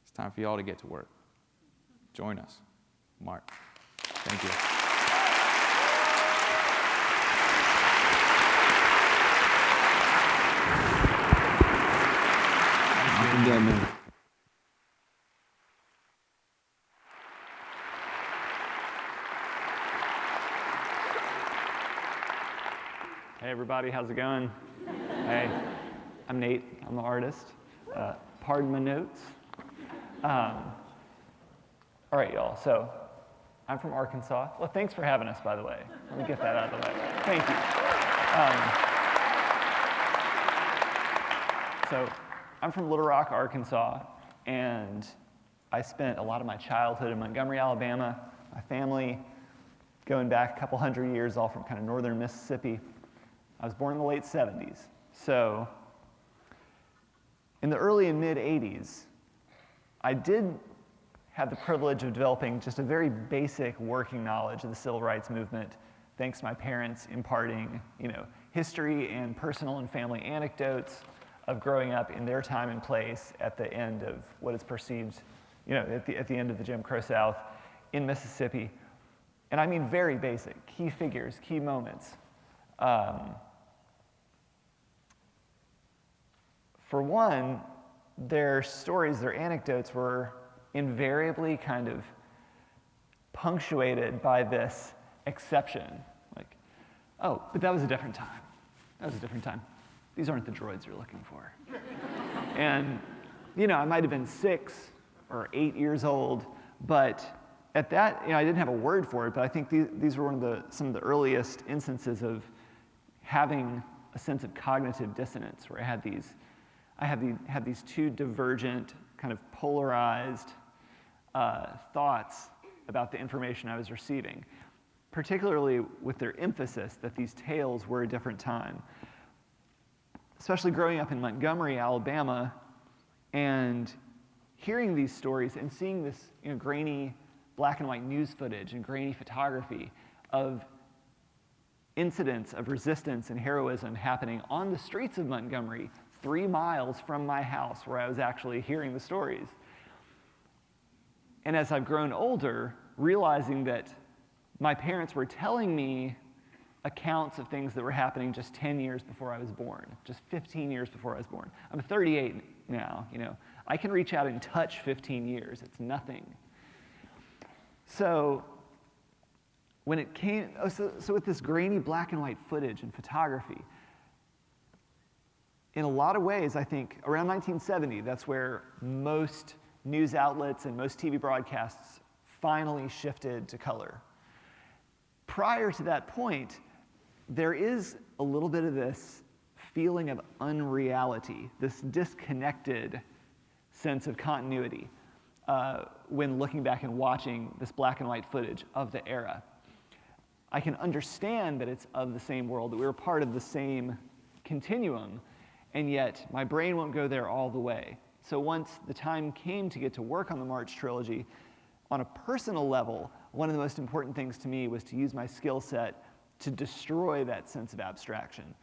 It's time for y'all to get to work. Join us. Mark. Thank you. Hey everybody, how's it going? Hey, I'm Nate, I'm the artist. Pardon my notes. All right, y'all, so I'm from Arkansas. Well, thanks for having us, by the way. Let me get that out of the way. Thank you. So I'm from Little Rock, Arkansas, and I spent a lot of my childhood in Montgomery, Alabama. My family, going back a couple hundred years, all from kind of northern Mississippi. I was born in the late 70s. So in the early and mid 80s, I did have the privilege of developing just a very basic working knowledge of the civil rights movement, thanks to my parents imparting, history and personal and family anecdotes of growing up in their time and place at the end of what is perceived, at the end of the Jim Crow South in Mississippi. And I mean very basic, key figures, key moments. For one, their stories, their anecdotes were invariably kind of punctuated by this exception. Like, oh, but that was a different time. That was a different time. These aren't the droids you're looking for. And, I might have been 6 or 8 years old, but at that, I didn't have a word for it, but I think these were some of the earliest instances of having a sense of cognitive dissonance, where I had these two divergent, kind of polarized thoughts about the information I was receiving, particularly with their emphasis that these tales were a different time. Especially growing up in Montgomery, Alabama, and hearing these stories and seeing this grainy black and white news footage and grainy photography of incidents of resistance and heroism happening on the streets of Montgomery 3 miles from my house where I was actually hearing the stories. And as I've grown older, realizing that my parents were telling me accounts of things that were happening just 10 years before I was born, just 15 years before I was born. I'm 38 now, I can reach out and touch 15 years, it's nothing. So when it came, so with this grainy black and white footage and photography, in a lot of ways, I think around 1970, that's where most news outlets and most TV broadcasts finally shifted to color. Prior to that point, there is a little bit of this feeling of unreality, this disconnected sense of continuity when looking back and watching this black and white footage of the era. I can understand that it's of the same world, that we were part of the same continuum, and yet my brain won't go there all the way. So once the time came to get to work on the March trilogy, on a personal level, one of the most important things to me was to use my skill set to destroy that sense of abstraction,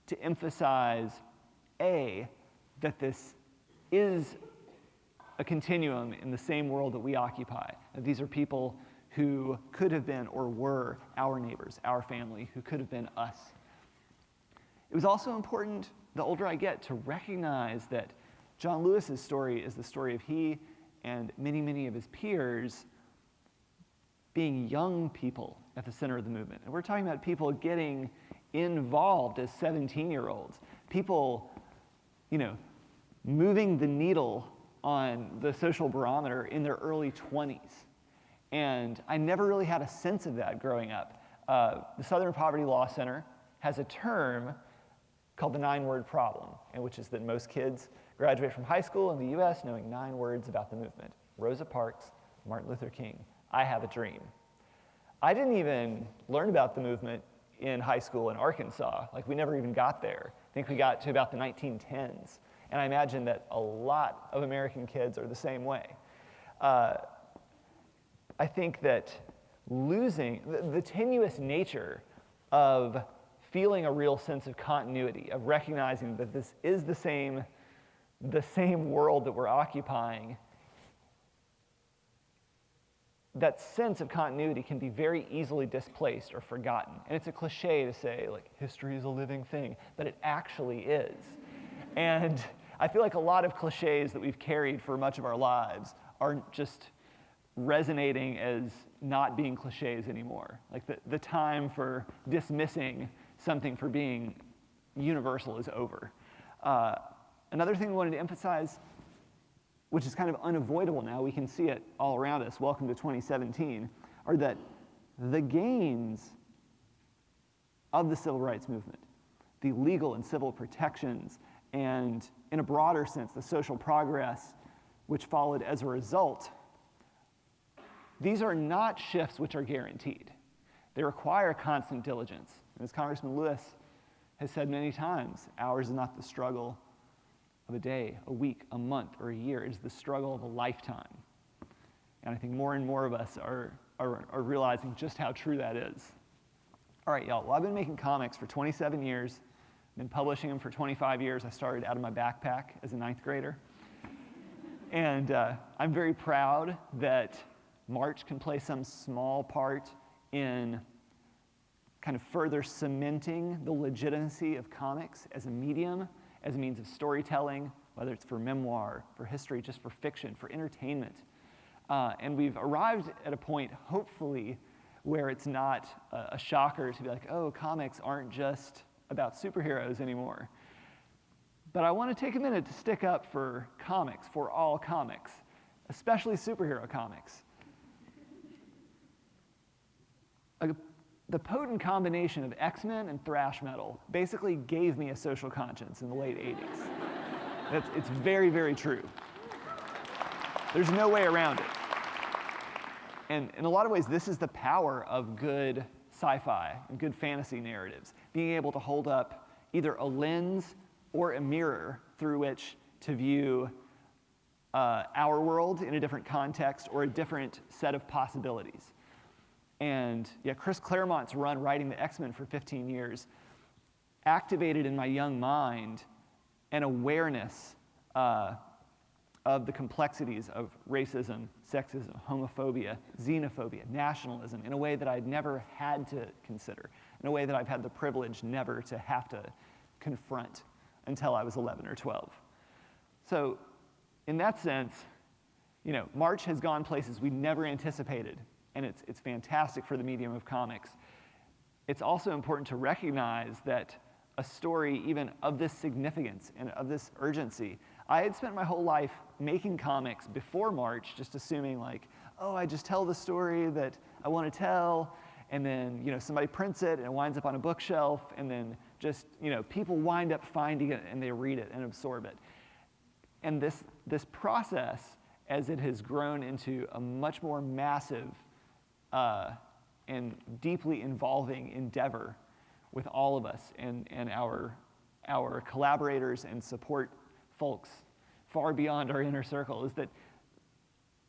to emphasize, A, that this is a continuum in the same world that we occupy. That these are people who could have been or were our neighbors, our family, who could have been us. It was also important, the older I get, to recognize that John Lewis's story is the story of he and many, many of his peers being young people at the center of the movement. And we're talking about people getting involved as 17-year-olds, people, moving the needle on the social barometer in their early 20s. And I never really had a sense of that growing up. The Southern Poverty Law Center has a term called the 9-word problem, and which is that most kids graduate from high school in the US knowing 9 words about the movement. Rosa Parks, Martin Luther King, I have a dream. I didn't even learn about the movement in high school in Arkansas. Like, we never even got there. I think we got to about the 1910s. And I imagine that a lot of American kids are the same way. I think that losing the tenuous nature of feeling a real sense of continuity, of recognizing that this is the same world that we're occupying, that sense of continuity can be very easily displaced or forgotten. And it's a cliche to say, like, history is a living thing, but it actually is. And I feel like a lot of cliches that we've carried for much of our lives are just resonating as not being cliches anymore. Like, the time for dismissing something for being universal is over. Another thing I wanted to emphasize, which is kind of unavoidable now, we can see it all around us, welcome to 2017, are that the gains of the civil rights movement, the legal and civil protections, and in a broader sense, the social progress which followed as a result, these are not shifts which are guaranteed. They require constant diligence. And as Congressman Lewis has said many times, ours is not the struggle of a day, a week, a month, or a year. It is the struggle of a lifetime. And I think more and more of us are realizing just how true that is. All right, y'all. Well, I've been making comics for 27 years. I've been publishing them for 25 years. I started out of my backpack as a 9th grader. And I'm very proud that March can play some small part in kind of further cementing the legitimacy of comics as a medium, as a means of storytelling, whether it's for memoir, for history, just for fiction, for entertainment. And we've arrived at a point, hopefully, where it's not a shocker to be like, oh, comics aren't just about superheroes anymore. But I want to take a minute to stick up for comics, for all comics, especially superhero comics. The potent combination of X-Men and thrash metal basically gave me a social conscience in the late 80s. It's very, very true. There's no way around it. And in a lot of ways, this is the power of good sci-fi and good fantasy narratives, being able to hold up either a lens or a mirror through which to view our world in a different context or a different set of possibilities. And yeah, Chris Claremont's run writing the X-Men for 15 years activated in my young mind an awareness of the complexities of racism, sexism, homophobia, xenophobia, nationalism in a way that I'd never had to consider, in a way that I've had the privilege never to have to confront until I was 11 or 12. So in that sense, March has gone places we never anticipated. And it's fantastic for the medium of comics. It's also important to recognize that a story even of this significance and of this urgency, I had spent my whole life making comics before March, just assuming like, oh, I just tell the story that I want to tell, and then somebody prints it and it winds up on a bookshelf, and then Just, people wind up finding it and they read it and absorb it. And this process, as it has grown into a much more massive and deeply involving endeavor with all of us and our collaborators and support folks far beyond our inner circle, is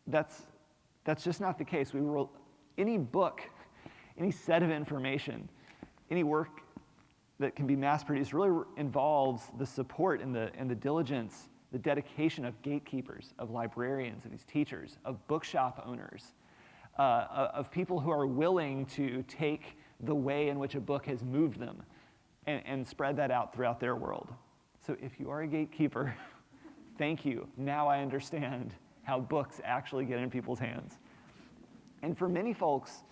that's just not the case. Any book, any set of information, any work that can be mass-produced really involves the support and the diligence, the dedication of gatekeepers, of librarians, of these teachers, of bookshop owners, of people who are willing to take the way in which a book has moved them and spread that out throughout their world. So if you are a gatekeeper, thank you. Now I understand how books actually get in people's hands. And for many folks,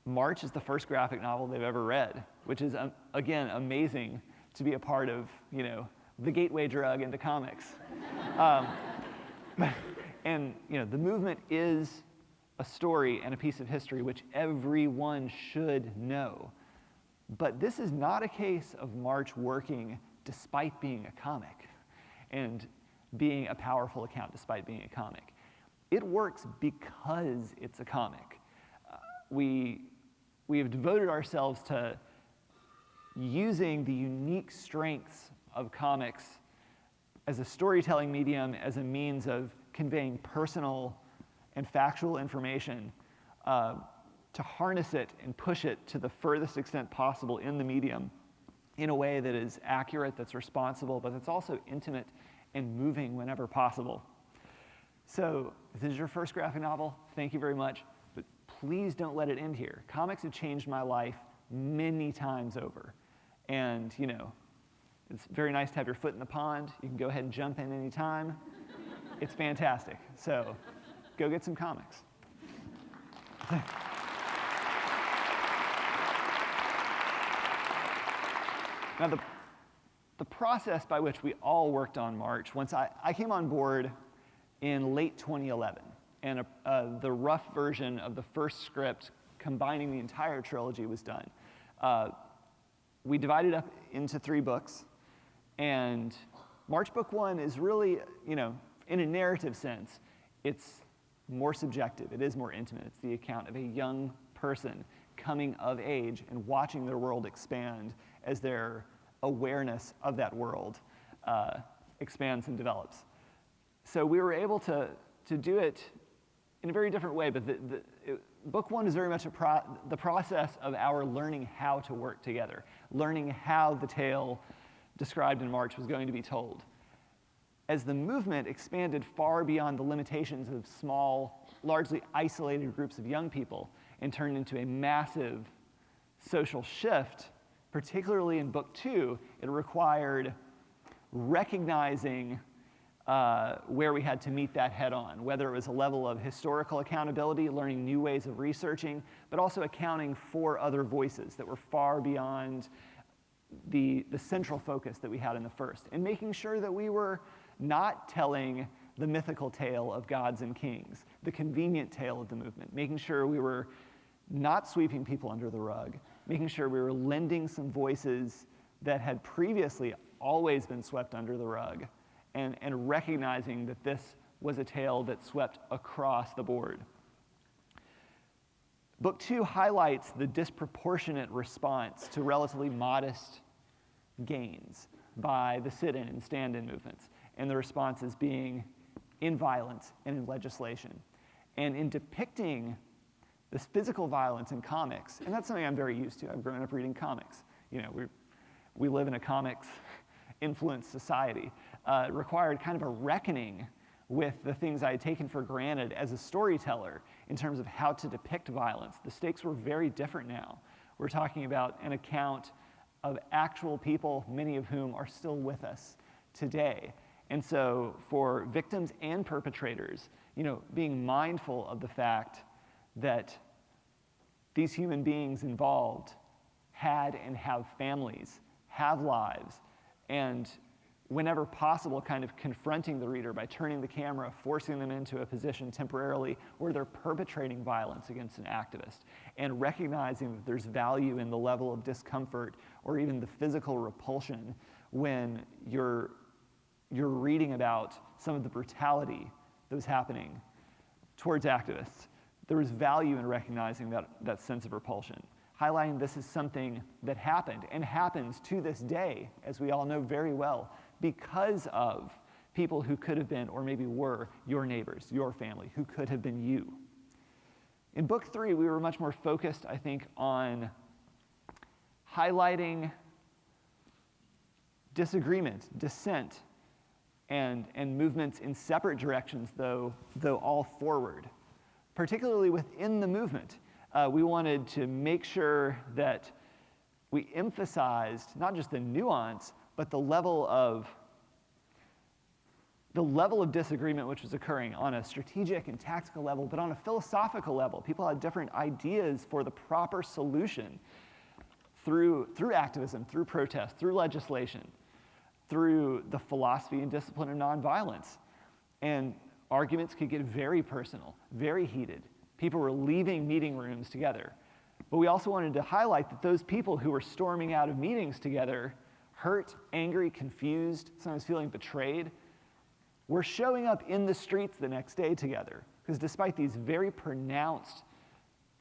March is the first graphic novel they've ever read, which is, again, amazing to be a part of, the gateway drug into comics. And, the movement is a story and a piece of history which everyone should know. But this is not a case of March working despite being a comic and being a powerful account despite being a comic. It works because it's a comic. We have devoted ourselves to using the unique strengths of comics as a storytelling medium, as a means of conveying personal and factual information, to harness it and push it to the furthest extent possible in the medium in a way that is accurate, that's responsible, but that's also intimate and moving whenever possible. So if this is your first graphic novel, thank you very much, but please don't let it end here. Comics have changed my life many times over. And, it's very nice to have your foot in the pond. You can go ahead and jump in anytime. It's fantastic. So go get some comics. Now, the process by which we all worked on March, once I came on board in late 2011, and the rough version of the first script combining the entire trilogy was done. We divided up into 3 books, and March Book 1 is really, in a narrative sense, it's more subjective, it is more intimate. It's the account of a young person coming of age and watching their world expand as their awareness of that world expands and develops. So we were able to do it in a very different way, but Book 1 is very much the process of our learning how to work together, learning how the tale described in March was going to be told. As the movement expanded far beyond the limitations of small, largely isolated groups of young people and turned into a massive social shift, particularly in Book 2, it required recognizing where we had to meet that head on, whether it was a level of historical accountability, learning new ways of researching, but also accounting for other voices that were far beyond the central focus that we had in the first, and making sure that we were not telling the mythical tale of gods and kings, the convenient tale of the movement, making sure we were not sweeping people under the rug, making sure we were lending some voices that had previously always been swept under the rug, and recognizing that this was a tale that swept across the board. Book 2 highlights the disproportionate response to relatively modest gains by the sit-in and stand-in movements, and the responses being in violence and in legislation. And in depicting this physical violence in comics, and that's something I'm very used to. I've grown up reading comics. We live in a comics-influenced society. It required kind of a reckoning with the things I had taken for granted as a storyteller in terms of how to depict violence. The stakes were very different now. We're talking about an account of actual people, many of whom are still with us today. And so for victims and perpetrators, being mindful of the fact that these human beings involved had and have families, have lives, and whenever possible, kind of confronting the reader by turning the camera, forcing them into a position temporarily where they're perpetrating violence against an activist, and recognizing that there's value in the level of discomfort or even the physical repulsion when you're reading about some of the brutality that was happening towards activists. There was value in recognizing that sense of repulsion, highlighting this is something that happened and happens to this day, as we all know very well, because of people who could have been, or maybe were, your neighbors, your family, who could have been you. In book 3, we were much more focused, I think, on highlighting disagreement, dissent, and movements in separate directions, though all forward. Particularly within the movement, we wanted to make sure that we emphasized not just the nuance, but the level of disagreement which was occurring on a strategic and tactical level, but on a philosophical level. People had different ideas for the proper solution through activism, through protest, through legislation, through the philosophy and discipline of nonviolence. And arguments could get very personal, very heated. People were leaving meeting rooms together. But we also wanted to highlight that those people who were storming out of meetings together, hurt, angry, confused, sometimes feeling betrayed, were showing up in the streets the next day together. Because despite these very pronounced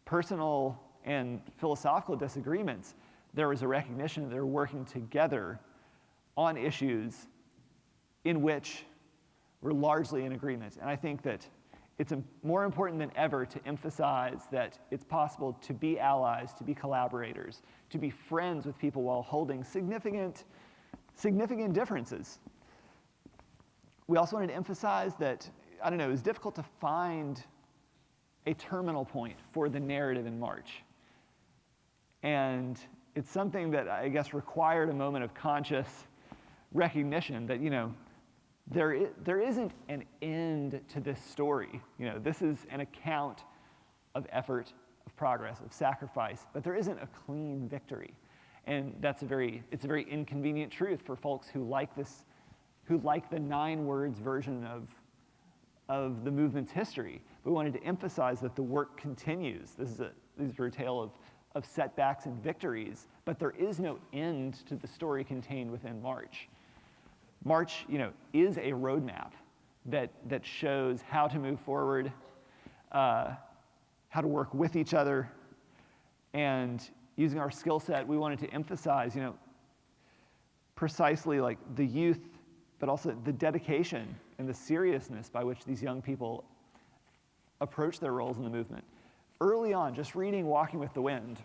personal and philosophical disagreements, there was a recognition that they were working together on issues in which we're largely in agreement. And I think that it's more important than ever to emphasize that it's possible to be allies, to be collaborators, to be friends with people while holding significant differences. We also wanted to emphasize that, I don't know, it was difficult to find a terminal point for the narrative in March. And it's something that I guess required a moment of conscious recognition that, there isn't an end to this story. This is an account of effort, of progress, of sacrifice, but there isn't a clean victory. And it's a very inconvenient truth for folks who like the 9 words version of the movement's history. We wanted to emphasize that the work continues. These are a tale of setbacks and victories, but there is no end to the story contained within March. March, is a roadmap that shows how to move forward, how to work with each other, and using our skill set, we wanted to emphasize, precisely like the youth, but also the dedication and the seriousness by which these young people approach their roles in the movement. Early on, just reading Walking with the Wind,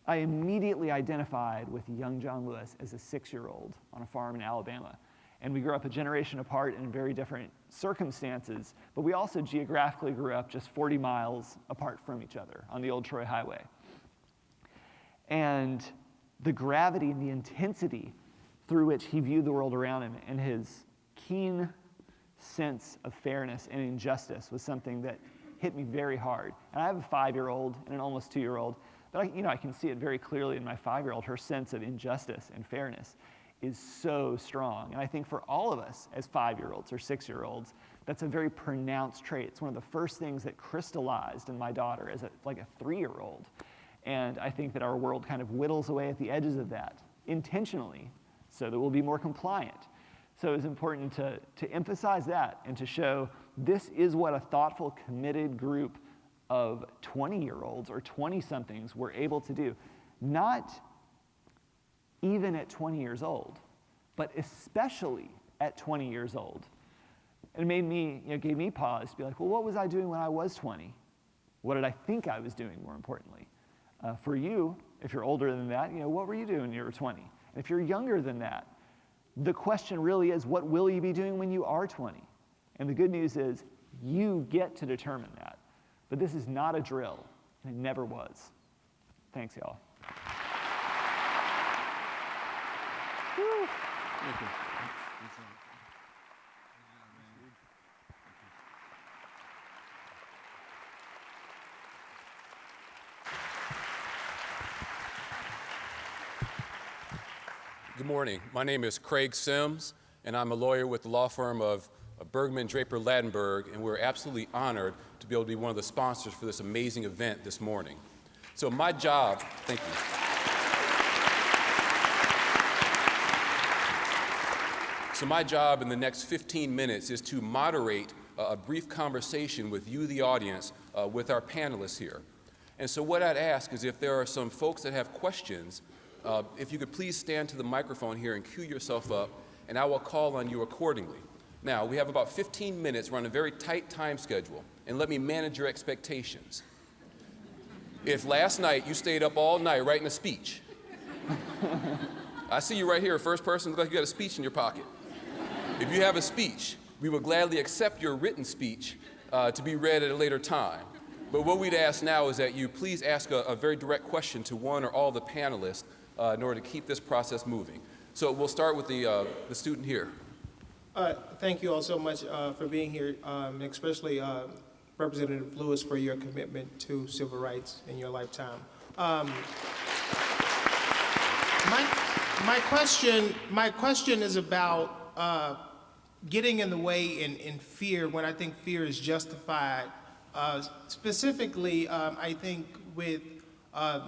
I immediately identified with young John Lewis as a 6-year-old on a farm in Alabama. And we grew up a generation apart in very different circumstances, but we also geographically grew up just 40 miles apart from each other on the old Troy Highway. And the gravity and the intensity through which he viewed the world around him and his keen sense of fairness and injustice was something that hit me very hard. And I have a 5-year-old and an almost 2-year-old, but I can see it very clearly in my 5-year-old. Her sense of injustice and fairness is so strong. And I think for all of us as 5-year-olds or 6-year-olds, that's a very pronounced trait. It's one of the first things that crystallized in my daughter as a 3-year-old. And I think that our world kind of whittles away at the edges of that intentionally so that we'll be more compliant. So it was important to emphasize that and to show this is what a thoughtful, committed group of 20-year-olds or 20-somethings were able to do. Not even at 20 years old, but especially at 20 years old. It made me, gave me pause to be like, well, what was I doing when I was 20? What did I think I was doing, more importantly? For you, if you're older than that, what were you doing when you were 20? And if you're younger than that, the question really is, what will you be doing when you are 20? And the good news is, you get to determine that. But this is not a drill, and it never was. Thanks, y'all. Thank you. Good morning. My name is Craig Sims, and I'm a lawyer with the law firm of Bergman Draper Ladenburg, and we're absolutely honored to be able to be one of the sponsors for this amazing event this morning. So my job, thank you. So my job in the next 15 minutes is to moderate a brief conversation with you, the audience, with our panelists here. And so what I'd ask is if there are some folks that have questions, if you could please stand to the microphone here and cue yourself up, and I will call on you accordingly. Now, we have about 15 minutes. We're on a very tight time schedule, and let me manage your expectations. If last night you stayed up all night writing a speech, I see you right here, first person, look like you got a speech in your pocket. If you have a speech, we will gladly accept your written speech to be read at a later time. But what we'd ask now is that you please ask a very direct question to one or all the panelists in order to keep this process moving. So we'll start with the student here. Thank you all so much for being here, and especially Representative Lewis for your commitment to civil rights in your lifetime. My question is about getting in the way in fear when I think fear is justified. Specifically, I think with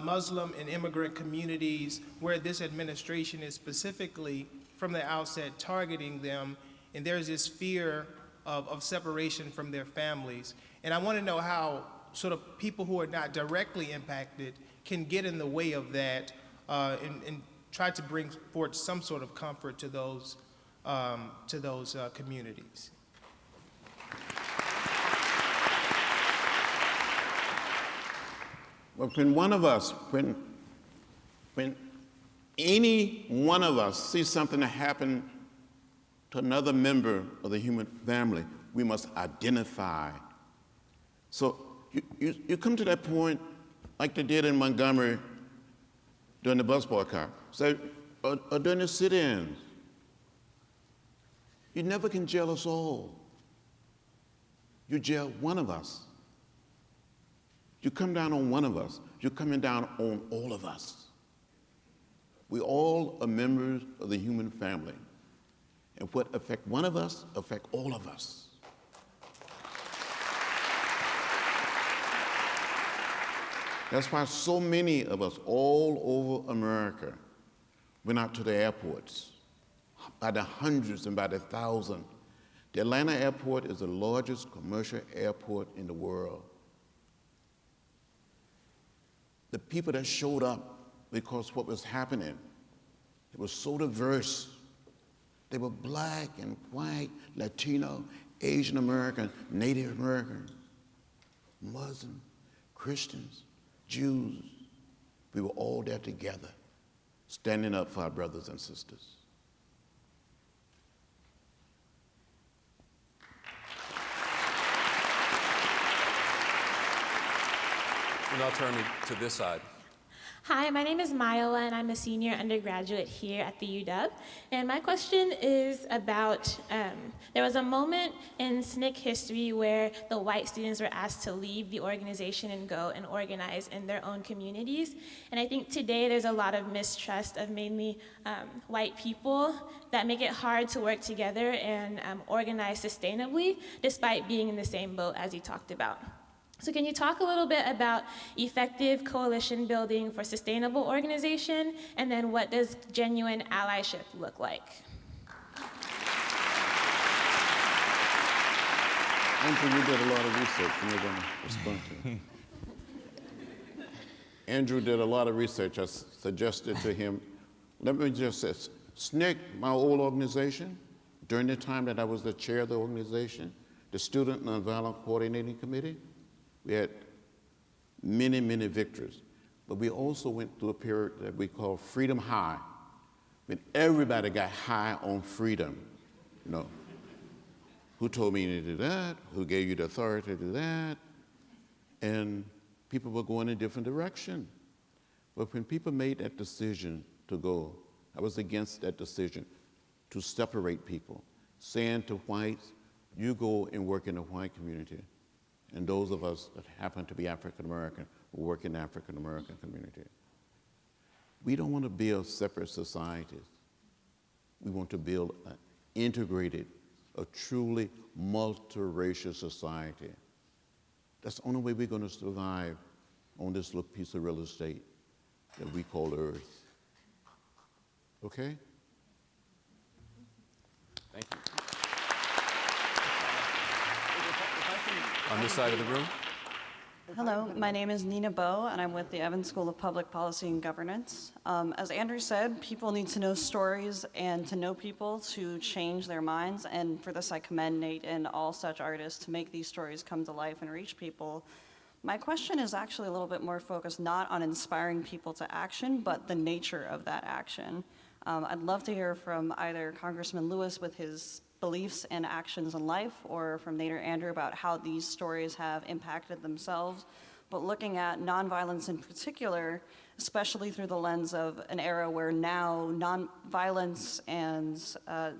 Muslim and immigrant communities where this administration is specifically from the outset targeting them, and there's this fear of separation from their families. And I want to know how sort of people who are not directly impacted can get in the way of that and try to bring forth some sort of comfort to those communities. Well, when any one of us sees something that happened to another member of the human family, we must identify. So you come to that point like they did in Montgomery during the bus boycott, or during the sit-ins. You never can jail us all. You jail one of us. You come down on one of us, you're coming down on all of us. We all are members of the human family. And what affects one of us affects all of us. That's why so many of us all over America went out to the airports by the hundreds and by the thousand. The Atlanta airport is the largest commercial airport in the world. The people that showed up because what was happening, it was so diverse. They were black and white, Latino, Asian American, Native American, Muslim, Christians, Jews. We were all there together, standing up for our brothers and sisters. And I'll turn to this side. Hi, my name is Myola, and I'm a senior undergraduate here at the UW. And my question is about, there was a moment in SNCC history where the white students were asked to leave the organization and go and organize in their own communities. And I think today there's a lot of mistrust of mainly white people that make it hard to work together and organize sustainably, despite being in the same boat as you talked about. So can you talk a little bit about effective coalition building for sustainable organization, and then what does genuine allyship look like? Andrew, you did a lot of research, and you're going to respond to it. Andrew did a lot of research. I suggested to him, let me just say, SNCC, my old organization, during the time that I was the chair of the organization, the Student Nonviolent Coordinating Committee, we had many, many victories. But we also went through a period that we call freedom high, when everybody got high on freedom. You know, who told me to do that? Who gave you the authority to do that? And people were going in a different direction. But when people made that decision to go, I was against that decision to separate people, saying to whites, you go and work in the white community. And those of us that happen to be African American will work in the African American community. We don't want to build separate societies. We want to build an integrated, a truly multiracial society. That's the only way we're going to survive on this little piece of real estate that we call Earth. Okay? Thank you. On this side of the room. Hello, my name is Nina Bowe, and I'm with the Evans School of Public Policy and Governance. As Andrew said, people need to know stories and to know people to change their minds, and for this I commend Nate and all such artists to make these stories come to life and reach people. My question is actually a little bit more focused not on inspiring people to action, but the nature of that action. I'd love to hear from either Congressman Lewis with his beliefs and actions in life, or from Nate or Andrew about how these stories have impacted themselves, but looking at nonviolence in particular, especially through the lens of an era where now nonviolence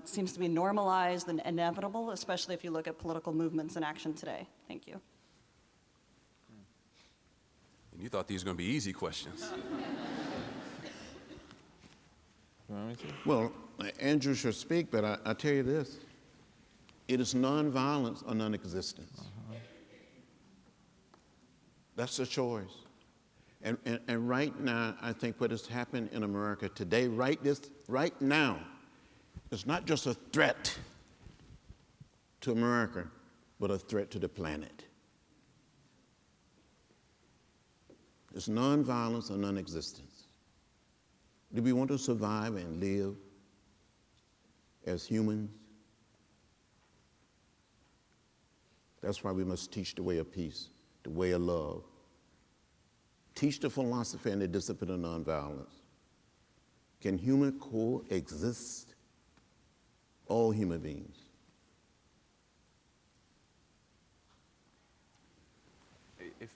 seems to be normalized and inevitable, especially if you look at political movements in action today. Thank you. And you thought these were going to be easy questions. Well, Andrew should speak, but I tell you this. It is nonviolence or non-existence. That's a choice. And right now, I think what has happened in America today, right now, is not just a threat to America, but a threat to the planet. It's nonviolence or non-existence. Do we want to survive and live as humans? That's why we must teach the way of peace, the way of love. Teach the philosophy and the discipline of nonviolence. Can human coexist? All human beings. If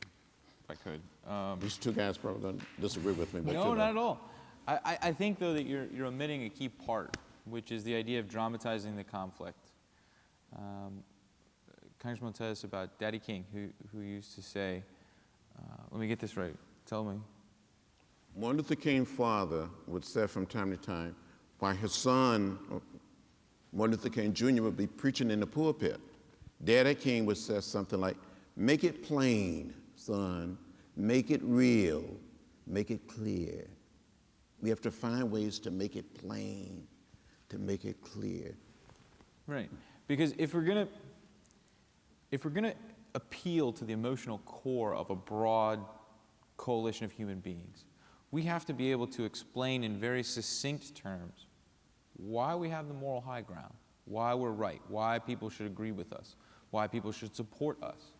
I could. These two guys probably don't disagree with me. But No, not at all. I think, though, that you're omitting a key part, which is the idea of dramatizing the conflict. Congressman will tell us about Daddy King, who used to say, let me get this right, tell me. Martin Luther King's father would say from time to time, while his son, Martin Luther King Jr., would be preaching in the pulpit, Daddy King would say something like, make it plain, son, make it real, make it clear. We have to find ways to make it plain, to make it clear. Right, because if we're gonna appeal to the emotional core of a broad coalition of human beings, we have to be able to explain in very succinct terms why we have the moral high ground, why we're right, why people should agree with us, why people should support us.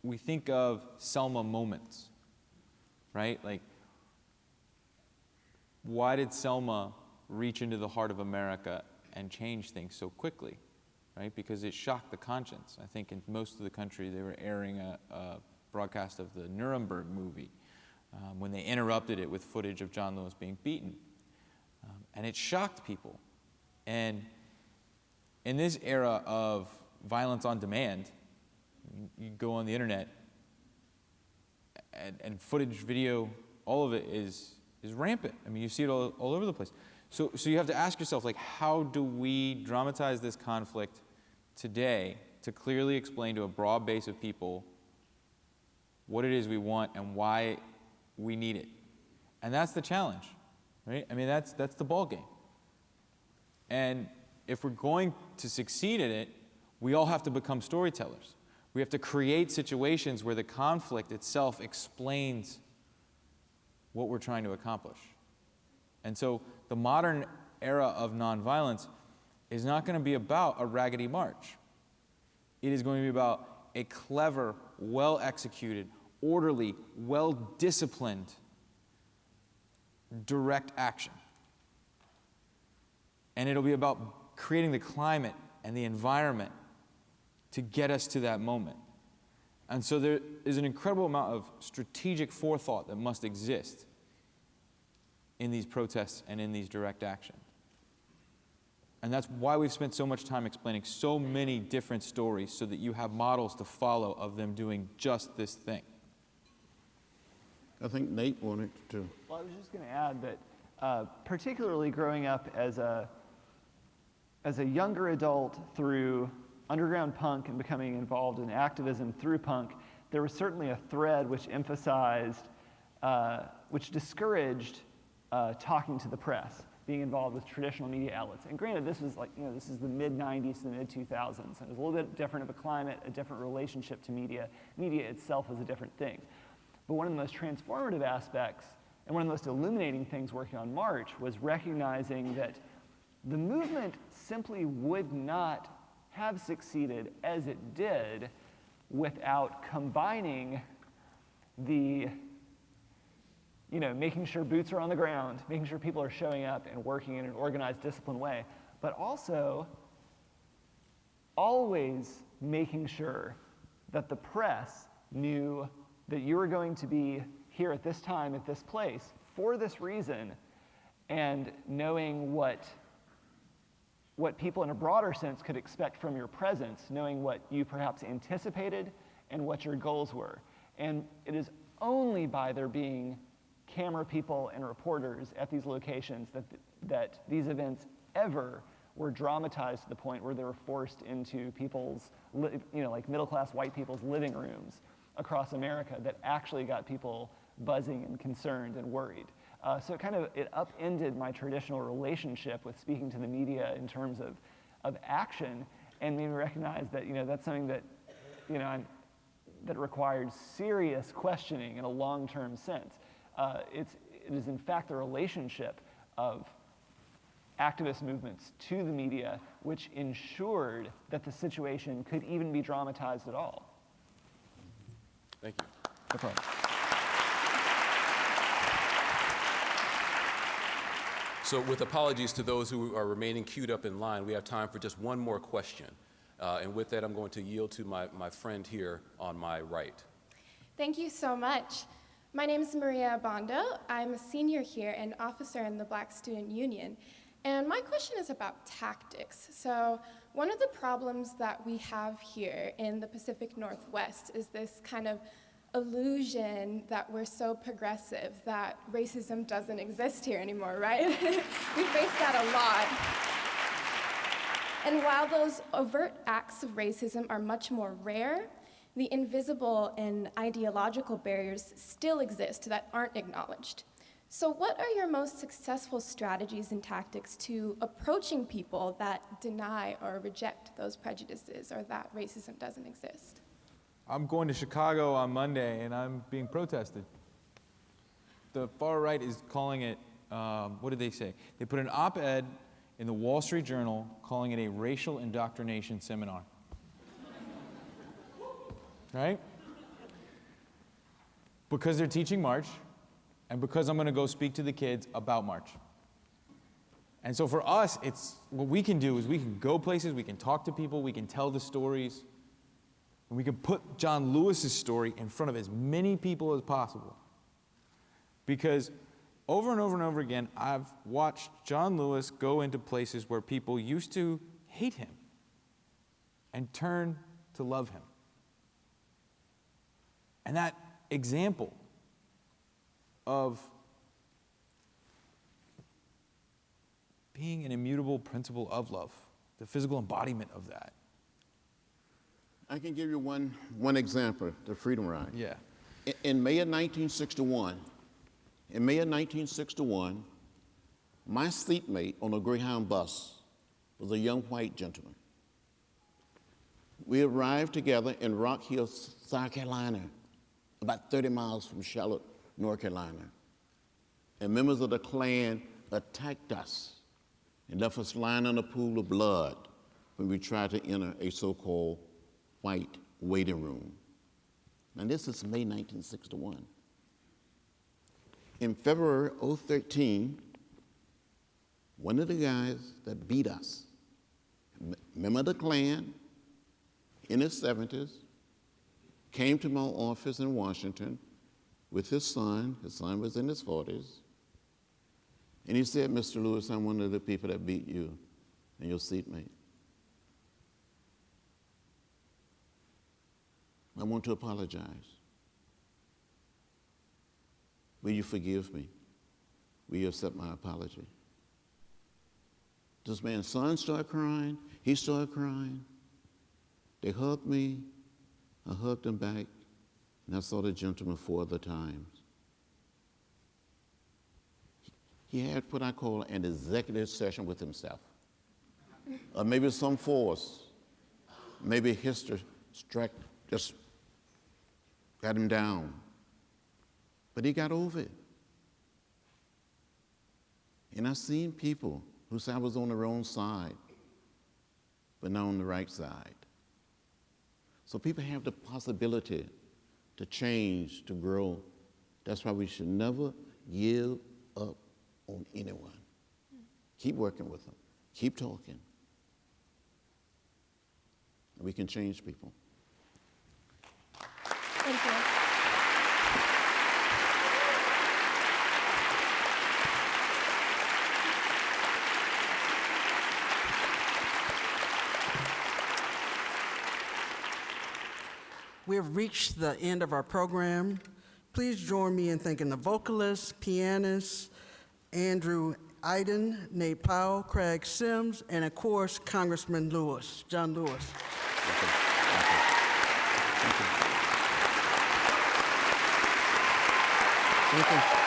We think of Selma moments, right? Like, why did Selma reach into the heart of America and change things so quickly? Right? Because it shocked the conscience. I think in most of the country they were airing a broadcast of the Nuremberg movie when they interrupted it with footage of John Lewis being beaten. And it shocked people. And in this era of violence on demand, you go on the internet and footage, video, all of it is rampant. I mean, you see it all over the place. So you have to ask yourself, like, how do we dramatize this conflict today to clearly explain to a broad base of people what it is we want and why we need it? And that's the challenge, right? I mean, that's the ball game. And if we're going to succeed in it, we all have to become storytellers. We have to create situations where the conflict itself explains what we're trying to accomplish. And so the modern era of nonviolence is not going to be about a raggedy march. It is going to be about a clever, well-executed, orderly, well-disciplined, direct action. And it'll be about creating the climate and the environment to get us to that moment. And so there is an incredible amount of strategic forethought that must exist in these protests and in these direct actions. And that's why we've spent so much time explaining so many different stories so that you have models to follow of them doing just this thing. I think Nate wanted to. Well, I was just going to add that particularly growing up as a younger adult through underground punk and becoming involved in activism through punk, there was certainly a thread which emphasized, which discouraged talking to the press, being involved with traditional media outlets. And granted, this was like, this is the mid-90s to the mid-2000s. And it was a little bit different of a climate, a different relationship to media. Media itself was a different thing. But one of the most transformative aspects, and one of the most illuminating things working on March, was recognizing that the movement simply would not have succeeded as it did without combining the, making sure boots are on the ground, making sure people are showing up and working in an organized, disciplined way, but also always making sure that the press knew that you were going to be here at this time, at this place, for this reason, and knowing what people in a broader sense could expect from your presence, knowing what you perhaps anticipated and what your goals were. And it is only by there being camera people and reporters at these locations that these events ever were dramatized to the point where they were forced into people's, like middle-class white people's living rooms across America, that actually got people buzzing and concerned and worried. So it upended my traditional relationship with speaking to the media in terms of action, and made me recognize that that's something that that required serious questioning in a long-term sense. It is in fact the relationship of activist movements to the media which ensured that the situation could even be dramatized at all. Thank you. No problem. So with apologies to those who are remaining queued up in line, we have time for just one more question. And with that, I'm going to yield to my friend here on my right. Thank you so much. My name is Maria Bondo. I'm a senior here and officer in the Black Student Union. And my question is about tactics. So one of the problems that we have here in the Pacific Northwest is this kind of illusion that we're so progressive that racism doesn't exist here anymore, right? We face that a lot. And while those overt acts of racism are much more rare, the invisible and ideological barriers still exist that aren't acknowledged. So what are your most successful strategies and tactics to approaching people that deny or reject those prejudices or that racism doesn't exist? I'm going to Chicago on Monday, and I'm being protested. The far right is calling it, what did they say? They put an op-ed in the Wall Street Journal calling it a racial indoctrination seminar. Right? Because they're teaching March, and because I'm going to go speak to the kids about March. And so for us, what we can do is we can go places, we can talk to people, we can tell the stories, and we can put John Lewis's story in front of as many people as possible. Because over and over and over again, I've watched John Lewis go into places where people used to hate him and turn to love him. And that example of being an immutable principle of love, the physical embodiment of that. I can give you one example, the Freedom Ride. Yeah. In May of 1961, my seatmate on a Greyhound bus was a young white gentleman. We arrived together in Rock Hill, South Carolina, about 30 miles from Charlotte, North Carolina. And members of the Klan attacked us and left us lying in a pool of blood when we tried to enter a so-called white waiting room. And this is May 1961. In February 2013, one of the guys that beat us, member of the Klan, in his 70s, came to my office in Washington with his son was in his 40s, and he said, "Mr. Lewis, I'm one of the people that beat you and your seatmate. I want to apologize. Will you forgive me?" will you accept my apology? This man's son started crying. He started crying. They hugged me. I hugged them back. And I saw the gentleman 4 other times. He had what I call an executive session with himself. Or maybe some force, maybe history just got him down. But he got over it. And I've seen people who said I was on the wrong side, but not on the right side. So people have the possibility to change, to grow. That's why we should never give up on anyone. Keep working with them. Keep talking. And we can change people. Thank you. We have reached the end of our program. Please join me in thanking the vocalists, pianists, Andrew Iden, Nate Powell, Craig Sims, and of course, Congressman Lewis, John Lewis. Thank you.